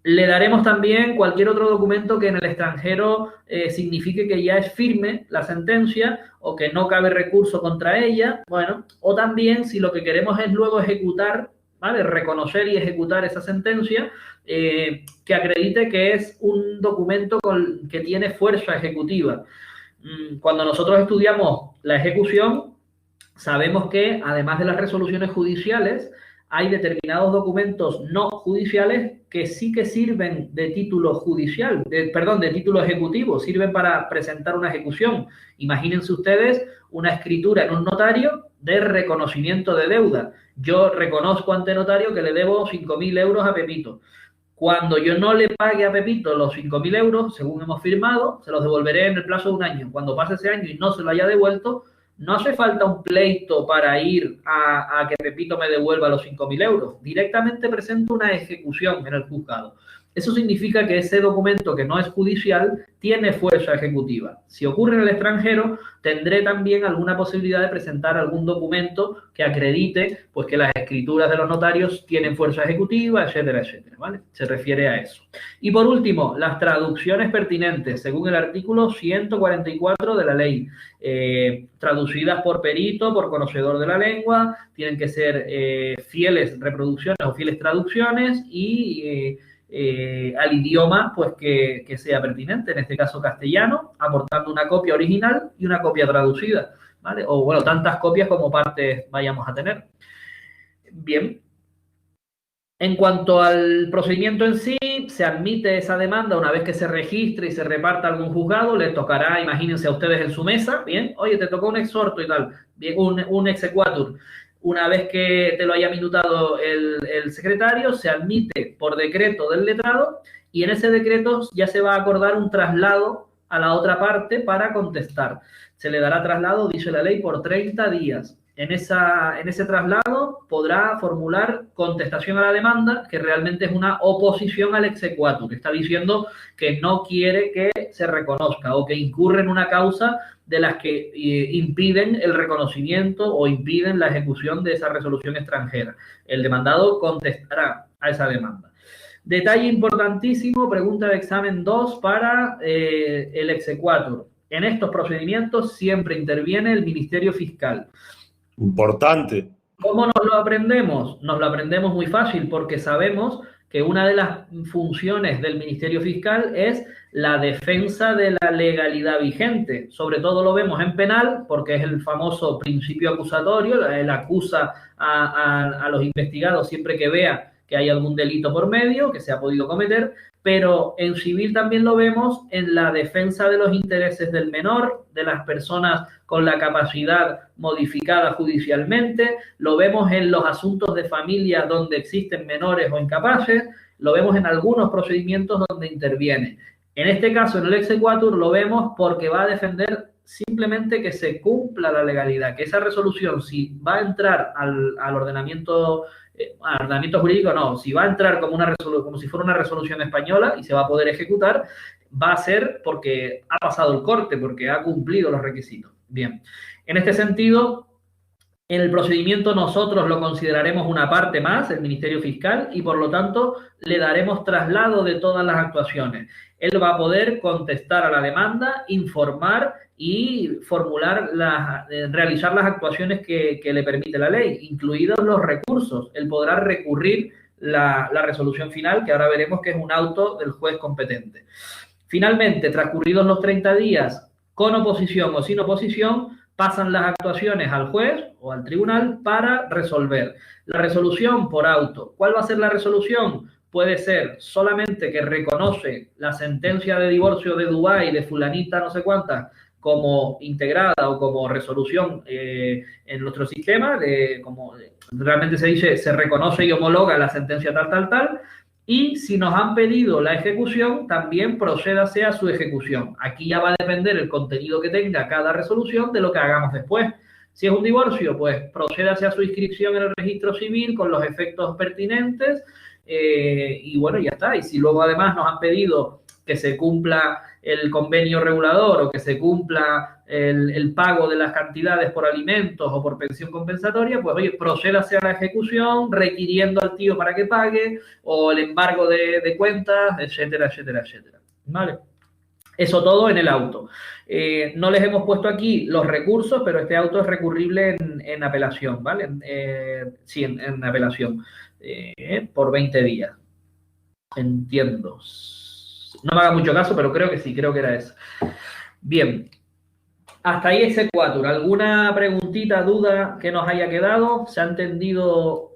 Le daremos también cualquier otro documento que en el extranjero signifique que ya es firme la sentencia o que no cabe recurso contra ella. Bueno, o también si lo que queremos es luego ejecutar, ¿vale? Reconocer y ejecutar esa sentencia, que acredite que es un documento que tiene fuerza ejecutiva. Cuando nosotros estudiamos la ejecución, sabemos que además de las resoluciones judiciales, hay determinados documentos no judiciales que sí que sirven de título judicial, de título ejecutivo, sirven para presentar una ejecución. Imagínense ustedes una escritura en un notario de reconocimiento de deuda. Yo reconozco ante notario que le debo 5.000 euros a Pepito. Cuando yo no le pague a Pepito los 5.000 euros, según hemos firmado, se los devolveré en el plazo de un año. Cuando pase ese año y no se lo haya devuelto, no hace falta un pleito para ir a que Pepito me devuelva los 5.000 euros. Directamente presento una ejecución en el juzgado. Eso significa que ese documento que no es judicial tiene fuerza ejecutiva. Si ocurre en el extranjero, tendré también alguna posibilidad de presentar algún documento que acredite pues, que las escrituras de los notarios tienen fuerza ejecutiva, etcétera, etcétera, ¿vale? Se refiere a eso. Y por último, las traducciones pertinentes, según el artículo 144 de la ley, traducidas por perito, por conocedor de la lengua, tienen que ser fieles reproducciones o fieles traducciones y al idioma pues que sea pertinente, en este caso castellano, aportando una copia original y una copia traducida, ¿vale? O bueno, tantas copias como partes vayamos a tener. Bien. En cuanto al procedimiento en sí, se admite esa demanda una vez que se registre y se reparta algún juzgado, les tocará, imagínense a ustedes en su mesa, bien, oye, te tocó un exhorto y tal, bien, un exequatur. Una vez que te lo haya minutado el secretario, se admite por decreto del letrado y en ese decreto ya se va a acordar un traslado a la otra parte para contestar. Se le dará traslado, dice la ley, por 30 días. En ese traslado podrá formular contestación a la demanda, que realmente es una oposición al exequatur, que está diciendo que no quiere que se reconozca o que incurre en una causa de las que impiden el reconocimiento o impiden la ejecución de esa resolución extranjera. El demandado contestará a esa demanda. Detalle importantísimo, pregunta de examen 2 para el exequatur. En estos procedimientos siempre interviene el Ministerio Fiscal. Importante. ¿Cómo nos lo aprendemos? Nos lo aprendemos muy fácil porque sabemos que una de las funciones del Ministerio Fiscal es la defensa de la legalidad vigente. Sobre todo lo vemos en penal porque es el famoso principio acusatorio. Él acusa a los investigados siempre que vea que hay algún delito por medio que se ha podido cometer, pero en civil también lo vemos en la defensa de los intereses del menor, de las personas con la capacidad modificada judicialmente, lo vemos en los asuntos de familia donde existen menores o incapaces, lo vemos en algunos procedimientos donde interviene. En este caso, en el exequatur, lo vemos porque va a defender simplemente que se cumpla la legalidad, que esa resolución, si va a entrar al ordenamiento jurídico, no, si va a entrar como si fuera una resolución española y se va a poder ejecutar, va a ser porque ha pasado el corte, porque ha cumplido los requisitos. Bien, en este sentido, en el procedimiento nosotros lo consideraremos una parte más, el Ministerio Fiscal, y por lo tanto le daremos traslado de todas las actuaciones. Él va a poder contestar a la demanda, informar y realizar las actuaciones que le permite la ley, incluidos los recursos. Él podrá recurrir la resolución final, que ahora veremos que es un auto del juez competente. Finalmente, transcurridos los 30 días, con oposición o sin oposición, pasan las actuaciones al juez o al tribunal para resolver. La resolución por auto. ¿Cuál va a ser la resolución? Puede ser solamente que reconoce la sentencia de divorcio de Dubái de fulanita no sé cuántas como integrada o como resolución en nuestro sistema, como realmente se dice, se reconoce y homologa la sentencia tal, y si nos han pedido la ejecución, también procédase a su ejecución. Aquí ya va a depender el contenido que tenga cada resolución de lo que hagamos después. Si es un divorcio, pues procédase a su inscripción en el registro civil con los efectos pertinentes y bueno, ya está. Y si luego además nos han pedido que se cumpla el convenio regulador o que se cumpla el pago de las cantidades por alimentos o por pensión compensatoria, pues oye, procédase a la ejecución requiriendo al tío para que pague o el embargo de cuentas, etcétera, etcétera, etcétera. ¿Vale? Eso todo en el auto. No les hemos puesto aquí los recursos, pero este auto es recurrible en apelación, ¿vale? Sí, en apelación, por 20 días. Entiendo. No me haga mucho caso, pero creo que sí, creo que era eso. Bien. Hasta ahí exequatur. ¿Alguna preguntita, duda que nos haya quedado? ¿Se ha entendido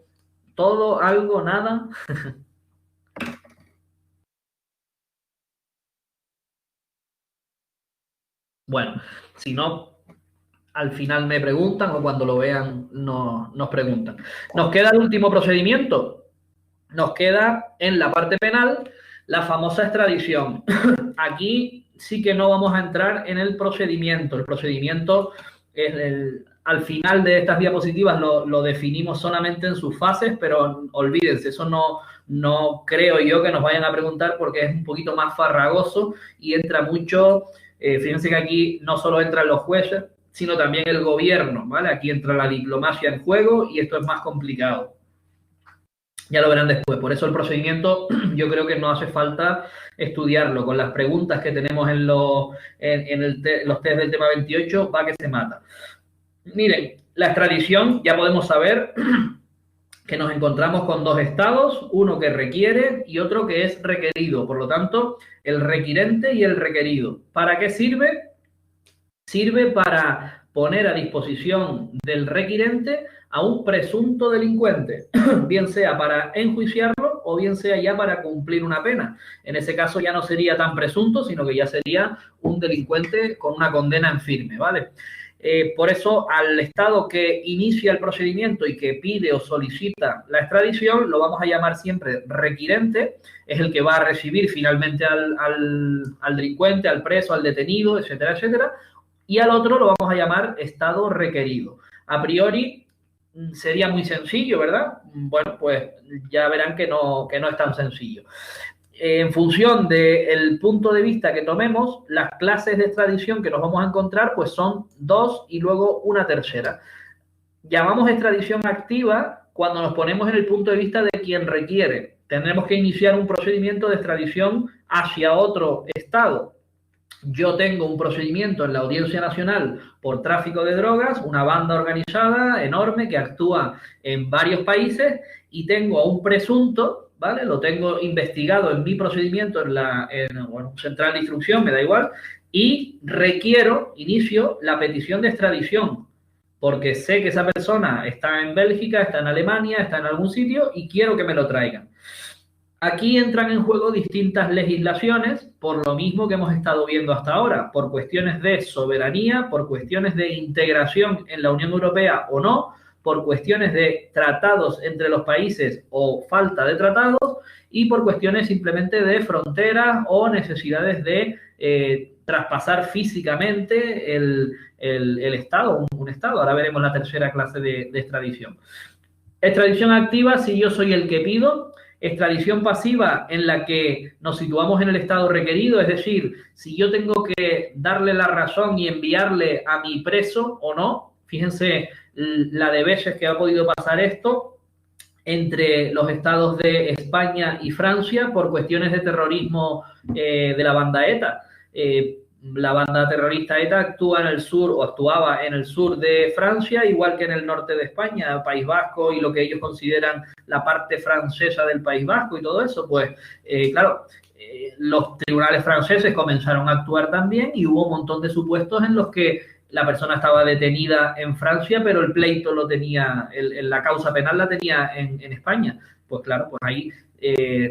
todo, algo, nada? Bueno, si no, al final me preguntan o cuando lo vean nos preguntan. Nos queda el último procedimiento. Nos queda en la parte penal la famosa extradición. Aquí sí que no vamos a entrar en el procedimiento. El procedimiento es al final de estas diapositivas lo definimos solamente en sus fases, pero olvídense, eso no creo yo que nos vayan a preguntar porque es un poquito más farragoso y entra mucho, fíjense que aquí no solo entran los jueces, sino también el gobierno, ¿vale? Aquí entra la diplomacia en juego y esto es más complicado. Ya lo verán después. Por eso el procedimiento yo creo que no hace falta estudiarlo. Con las preguntas que tenemos en los test del tema 28 va que se mata. Miren, la extradición ya podemos saber que nos encontramos con dos estados, uno que requiere y otro que es requerido. Por lo tanto, el requirente y el requerido. ¿Para qué sirve? Sirve para poner a disposición del requirente a un presunto delincuente, bien sea para enjuiciarlo o bien sea ya para cumplir una pena. En ese caso ya no sería tan presunto, sino que ya sería un delincuente con una condena en firme, ¿vale? Por eso al Estado que inicia el procedimiento y que pide o solicita la extradición, lo vamos a llamar siempre requirente, es el que va a recibir finalmente al delincuente, al preso, al detenido, etcétera, etcétera, y al otro lo vamos a llamar Estado requerido. A priori sería muy sencillo, ¿verdad? Bueno, pues ya verán que no es tan sencillo. En función del punto de vista que tomemos, las clases de extradición que nos vamos a encontrar pues son dos y luego una tercera. Llamamos extradición activa cuando nos ponemos en el punto de vista de quien requiere. Tendremos que iniciar un procedimiento de extradición hacia otro estado. Yo tengo un procedimiento en la Audiencia Nacional por tráfico de drogas, una banda organizada enorme que actúa en varios países y tengo a un presunto, ¿vale? Lo tengo investigado en mi procedimiento en central de instrucción, me da igual, y inicio la petición de extradición, porque sé que esa persona está en Bélgica, está en Alemania, está en algún sitio y quiero que me lo traigan. Aquí entran en juego distintas legislaciones, por lo mismo que hemos estado viendo hasta ahora, por cuestiones de soberanía, por cuestiones de integración en la Unión Europea o no, por cuestiones de tratados entre los países o falta de tratados y por cuestiones simplemente de fronteras o necesidades de traspasar físicamente el Estado, un Estado. Ahora veremos la tercera clase de extradición. Extradición activa si yo soy el que pido. Extradición pasiva en la que nos situamos en el estado requerido, es decir, si yo tengo que darle la razón y enviarle a mi preso o no. Fíjense la de veces que ha podido pasar esto entre los estados de España y Francia por cuestiones de terrorismo de la banda ETA. La banda terrorista ETA actúa en el sur o actuaba en el sur de Francia, igual que en el norte de España, País Vasco y lo que ellos consideran la parte francesa del País Vasco y todo eso. Pues, claro, los tribunales franceses comenzaron a actuar también y hubo un montón de supuestos en los que la persona estaba detenida en Francia, pero el pleito lo tenía, la causa penal la tenía en España. Pues claro, pues ahí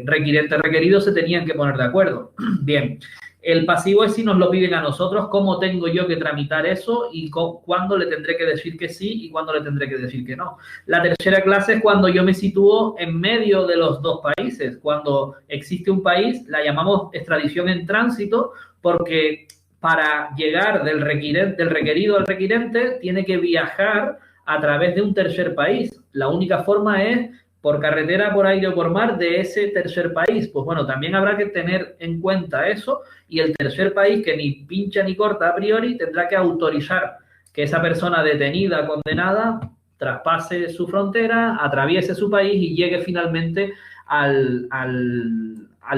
requirente requerido se tenían que poner de acuerdo. Bien. El pasivo es si nos lo piden a nosotros, cómo tengo yo que tramitar eso y cuándo le tendré que decir que sí y cuándo le tendré que decir que no. La tercera clase es cuando yo me sitúo en medio de los dos países. Cuando existe un país, la llamamos extradición en tránsito porque para llegar del requerido al requirente tiene que viajar a través de un tercer país. La única forma es por carretera, por aire o por mar de ese tercer país. Pues bueno, también habrá que tener en cuenta eso y el tercer país que ni pincha ni corta a priori tendrá que autorizar que esa persona detenida, condenada, traspase su frontera, atraviese su país y llegue finalmente al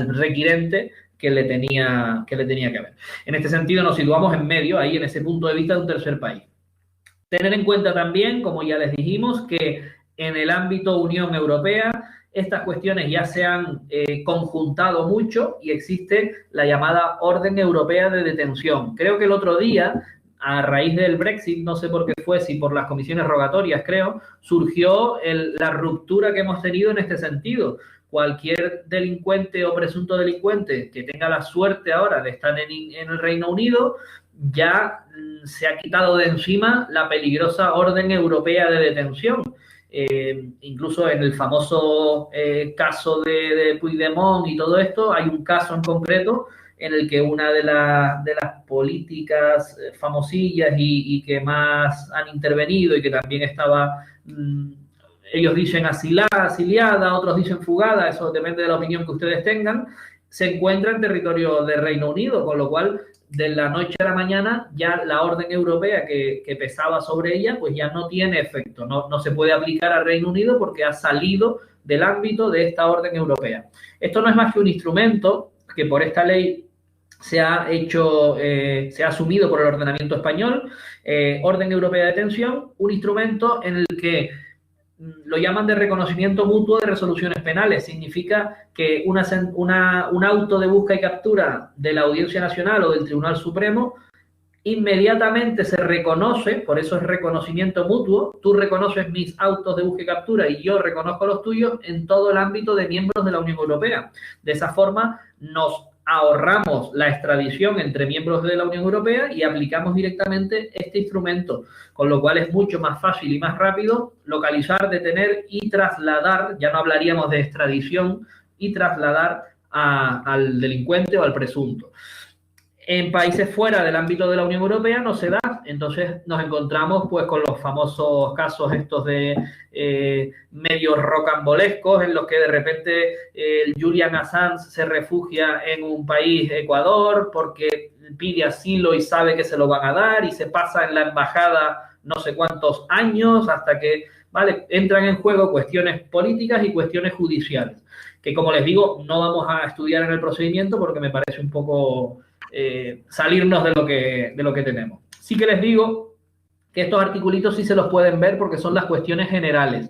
requirente que le tenía que ver. En este sentido nos situamos en medio, ahí en ese punto de vista de un tercer país. Tener en cuenta también, como ya les dijimos, que en el ámbito Unión Europea estas cuestiones ya se han conjuntado mucho y existe la llamada Orden Europea de Detención. Creo que el otro día, a raíz del Brexit, no sé por qué fue, si por las comisiones rogatorias, creo, surgió la ruptura que hemos tenido en este sentido. Cualquier delincuente o presunto delincuente que tenga la suerte ahora de estar en el Reino Unido ya se ha quitado de encima la peligrosa Orden Europea de Detención. Incluso en el famoso caso de Puigdemont y todo esto, hay un caso en concreto en el que una de las políticas famosillas y que más han intervenido y que también estaba, ellos dicen asiliada, otros dicen fugada, eso depende de la opinión que ustedes tengan, se encuentra en territorio del Reino Unido, con lo cual de la noche a la mañana ya la orden europea que pesaba sobre ella pues ya no tiene efecto, no se puede aplicar al Reino Unido porque ha salido del ámbito de esta orden europea. Esto no es más que un instrumento que por esta ley se ha asumido por el ordenamiento español, orden europea de detención, un instrumento en el que lo llaman de reconocimiento mutuo de resoluciones penales. Significa que un auto de busca y captura de la Audiencia Nacional o del Tribunal Supremo inmediatamente se reconoce, por eso es reconocimiento mutuo, tú reconoces mis autos de busca y captura y yo reconozco los tuyos en todo el ámbito de miembros de la Unión Europea. De esa forma nos ahorramos la extradición entre miembros de la Unión Europea y aplicamos directamente este instrumento, con lo cual es mucho más fácil y más rápido localizar, detener y trasladar, ya no hablaríamos de extradición, y trasladar al delincuente o al presunto. En países fuera del ámbito de la Unión Europea no se da, entonces nos encontramos pues con los famosos casos estos de medios rocambolescos en los que de repente el Julian Assange se refugia en un país, Ecuador, porque pide asilo y sabe que se lo van a dar y se pasa en la embajada no sé cuántos años hasta que, ¿vale?, entran en juego cuestiones políticas y cuestiones judiciales, que como les digo no vamos a estudiar en el procedimiento porque me parece un poco salirnos de lo que tenemos. Sí que les digo que estos articulitos sí se los pueden ver porque son las cuestiones generales.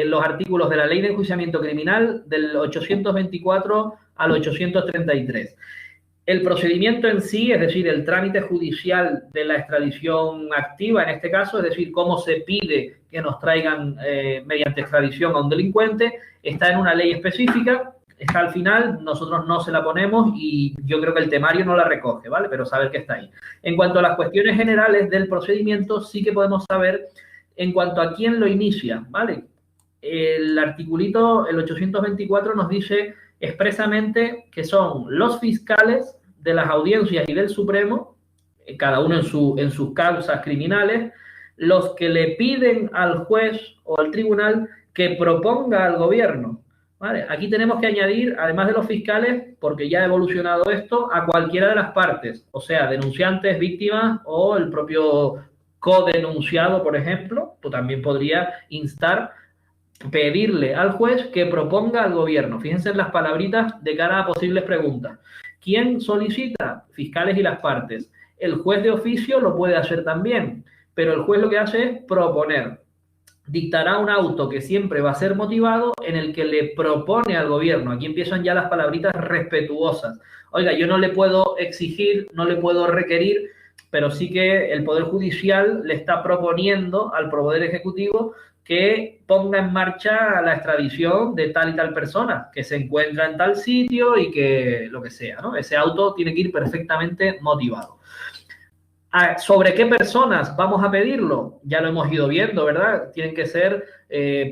Los artículos de la Ley de Enjuiciamiento Criminal del 824 al 833. El procedimiento en sí, es decir, el trámite judicial de la extradición activa en este caso, es decir, cómo se pide que nos traigan mediante extradición a un delincuente, está en una ley específica. Está al final, nosotros no se la ponemos y yo creo que el temario no la recoge, ¿vale? Pero saber que está ahí. En cuanto a las cuestiones generales del procedimiento, sí que podemos saber en cuanto a quién lo inicia, ¿vale? El articulito, el 824, nos dice expresamente que son los fiscales de las audiencias y del Supremo, cada uno en sus causas criminales, los que le piden al juez o al tribunal que proponga al gobierno. Vale, aquí tenemos que añadir, además de los fiscales, porque ya ha evolucionado esto, a cualquiera de las partes, o sea, denunciantes, víctimas o el propio codenunciado, por ejemplo, pues también podría instar, pedirle al juez que proponga al gobierno. Fíjense en las palabritas de cara a posibles preguntas. ¿Quién solicita? Fiscales y las partes. El juez de oficio lo puede hacer también, pero el juez lo que hace es proponer. Dictará un auto que siempre va a ser motivado en el que le propone al gobierno. Aquí empiezan ya las palabritas respetuosas. Oiga, yo no le puedo exigir, no le puedo requerir, pero sí que el Poder Judicial le está proponiendo al Poder Ejecutivo que ponga en marcha la extradición de tal y tal persona que se encuentra en tal sitio y que lo que sea, ¿no? Ese auto tiene que ir perfectamente motivado. ¿Sobre qué personas vamos a pedirlo? Ya lo hemos ido viendo, ¿verdad? Tienen que ser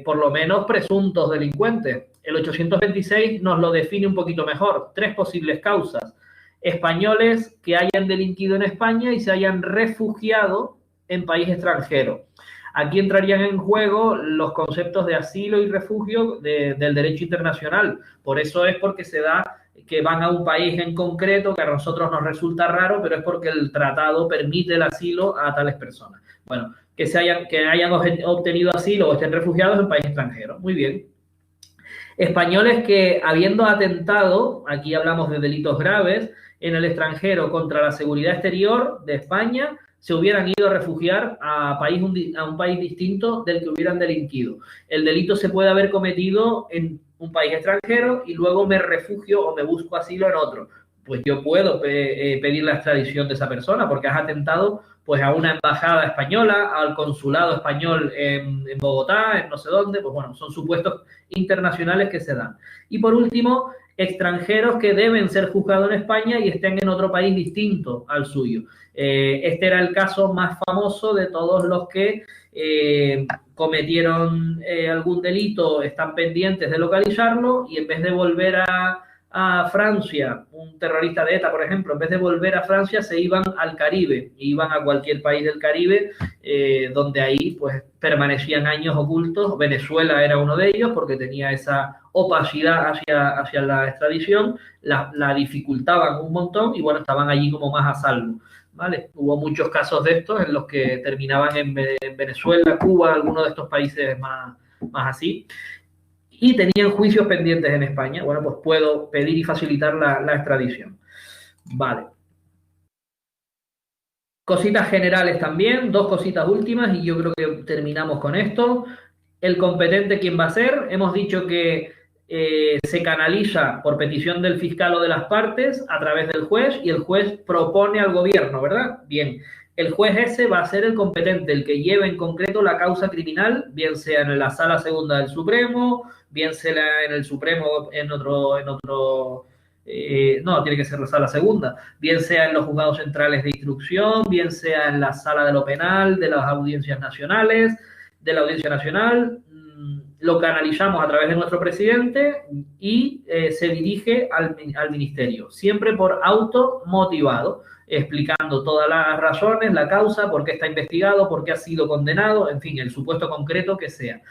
por lo menos presuntos delincuentes. El 826 nos lo define un poquito mejor. 3 posibles causas. Españoles que hayan delinquido en España y se hayan refugiado en país extranjero. Aquí entrarían en juego los conceptos de asilo y refugio del derecho internacional. Por eso es porque se da que van a un país en concreto que a nosotros nos resulta raro, pero es porque el tratado permite el asilo a tales personas. Bueno, que hayan obtenido asilo o estén refugiados en país extranjero. Muy bien. Españoles que, habiendo atentado, aquí hablamos de delitos graves, en el extranjero contra la seguridad exterior de España, se hubieran ido a refugiar a un país distinto del que hubieran delinquido. El delito se puede haber cometido en un país extranjero y luego me refugio o me busco asilo en otro. Pues yo puedo pedir la extradición de esa persona porque has atentado pues a una embajada española, al consulado español en Bogotá, en no sé dónde. Pues bueno, son supuestos internacionales que se dan. Y por último, extranjeros que deben ser juzgados en España y estén en otro país distinto al suyo. Este era el caso más famoso de todos los que cometieron algún delito, están pendientes de localizarlo y en vez de volver a Francia, un terrorista de ETA, por ejemplo, en vez de volver a Francia se iban al Caribe, iban a cualquier país del Caribe, donde ahí pues permanecían años ocultos. Venezuela era uno de ellos porque tenía esa opacidad hacia la extradición, la dificultaban un montón y bueno, estaban allí como más a salvo, ¿vale? Hubo muchos casos de estos en los que terminaban en Venezuela, Cuba, algunos de estos países más así. Y tenían juicios pendientes en España. Bueno, pues puedo pedir y facilitar la extradición. Vale. Cositas generales también, dos cositas últimas y yo creo que terminamos con esto. El competente, ¿quién va a ser? Hemos dicho que se canaliza por petición del fiscal o de las partes a través del juez y el juez propone al gobierno, ¿verdad? Bien. El juez ese va a ser el competente, el que lleve en concreto la causa criminal, bien sea en la Sala Segunda del Supremo, bien sea en el Supremo no, tiene que ser la Sala Segunda, bien sea en los juzgados centrales de instrucción, bien sea en la Sala de lo Penal, de las audiencias nacionales, de la Audiencia Nacional. Lo canalizamos a través de nuestro presidente y se dirige al ministerio, siempre por automotivado, explicando todas las razones, la causa, por qué está investigado, por qué ha sido condenado, en fin, el supuesto concreto que sea.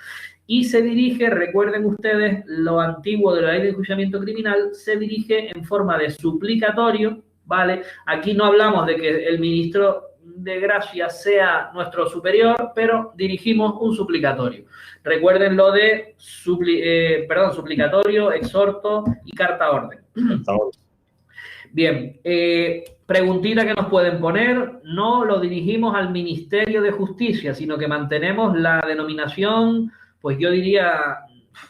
Y se dirige, recuerden ustedes, lo antiguo de la ley de enjuiciamiento criminal, se dirige en forma de suplicatorio, ¿vale? Aquí no hablamos de que el ministro de Gracia sea nuestro superior, pero dirigimos un suplicatorio. Recuerden lo de suplicatorio, exhorto y carta orden. Bien, preguntita que nos pueden poner, no lo dirigimos al Ministerio de Justicia, sino que mantenemos la denominación, pues yo diría,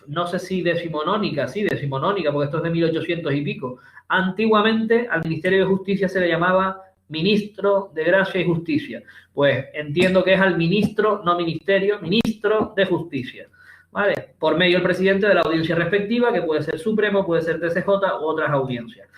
no sé si decimonónica, sí, decimonónica, porque esto es de 1800 y pico. Antiguamente al Ministerio de Justicia se le llamaba Ministro de Gracia y Justicia. Pues entiendo que es al ministro, no ministerio, Ministro de Justicia, ¿vale? Por medio del presidente de la audiencia respectiva, que puede ser Supremo, puede ser TCJ u otras audiencias.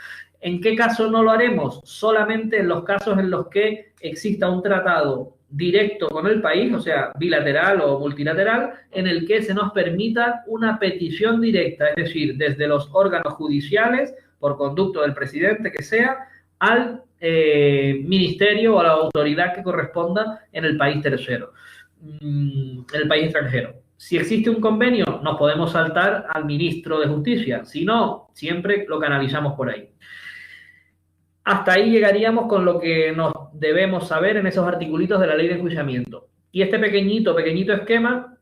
¿En qué caso no lo haremos? Solamente en los casos en los que exista un tratado directo con el país, o sea, bilateral o multilateral, en el que se nos permita una petición directa, es decir, desde los órganos judiciales, por conducto del presidente que sea, al ministerio o a la autoridad que corresponda en el país tercero, en el país extranjero. Si existe un convenio, nos podemos saltar al ministro de Justicia. Si no, siempre lo canalizamos por ahí. Hasta ahí llegaríamos con lo que nos debemos saber en esos articulitos de la ley de enjuiciamiento. Y este pequeñito esquema,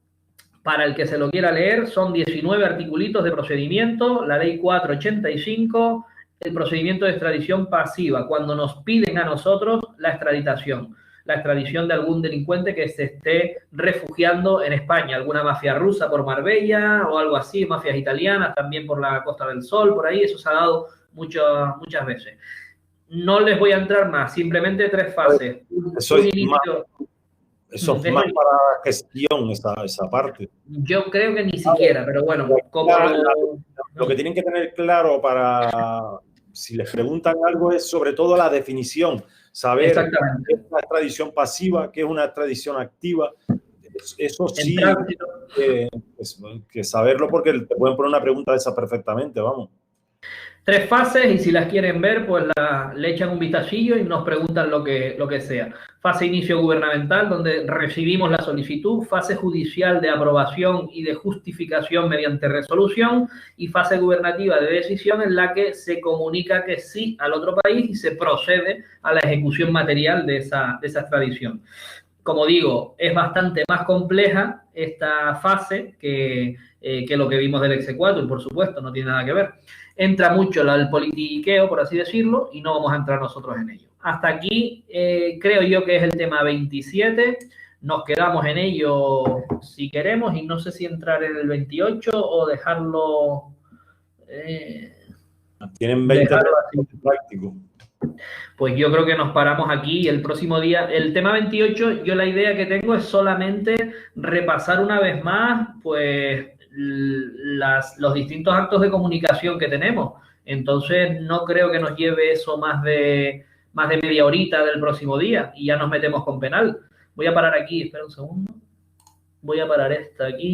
para el que se lo quiera leer, son 19 articulitos de procedimiento, la ley 485, el procedimiento de extradición pasiva, cuando nos piden a nosotros la extradición de algún delincuente que se esté refugiando en España, alguna mafia rusa por Marbella o algo así, mafias italianas también por la Costa del Sol, por ahí, eso se ha dado muchas veces. No les voy a entrar más, simplemente 3 fases. Eso es más para gestión, esa parte. Yo creo que ni siquiera, pero bueno, como lo que tienen que tener claro para, si les preguntan algo, es sobre todo la definición, saber qué es una extradición pasiva, qué es una extradición activa. Eso sí, que saberlo, porque te pueden poner una pregunta de esa perfectamente, vamos. 3 fases y si las quieren ver, pues le echan un vistacillo y nos preguntan lo que sea. Fase inicio gubernamental, donde recibimos la solicitud. Fase judicial de aprobación y de justificación mediante resolución. Y fase gubernativa de decisión, en la que se comunica que sí al otro país y se procede a la ejecución material de esa extradición. Como digo, es bastante más compleja esta fase que lo que vimos del exequatur, por supuesto, no tiene nada que ver. Entra mucho el politiqueo, por así decirlo, y no vamos a entrar nosotros en ello. Hasta aquí creo yo que es el tema 27. Nos quedamos en ello si queremos y no sé si entrar en el 28 o dejarlo... Tienen 20 prácticos. Pues yo creo que nos paramos aquí y el próximo día, el tema 28, yo la idea que tengo es solamente repasar una vez más, pues los distintos actos de comunicación que tenemos. Entonces, no creo que nos lleve eso más de media horita del próximo día y ya nos metemos con penal. Voy a parar aquí, espera un segundo. Voy a parar esta aquí.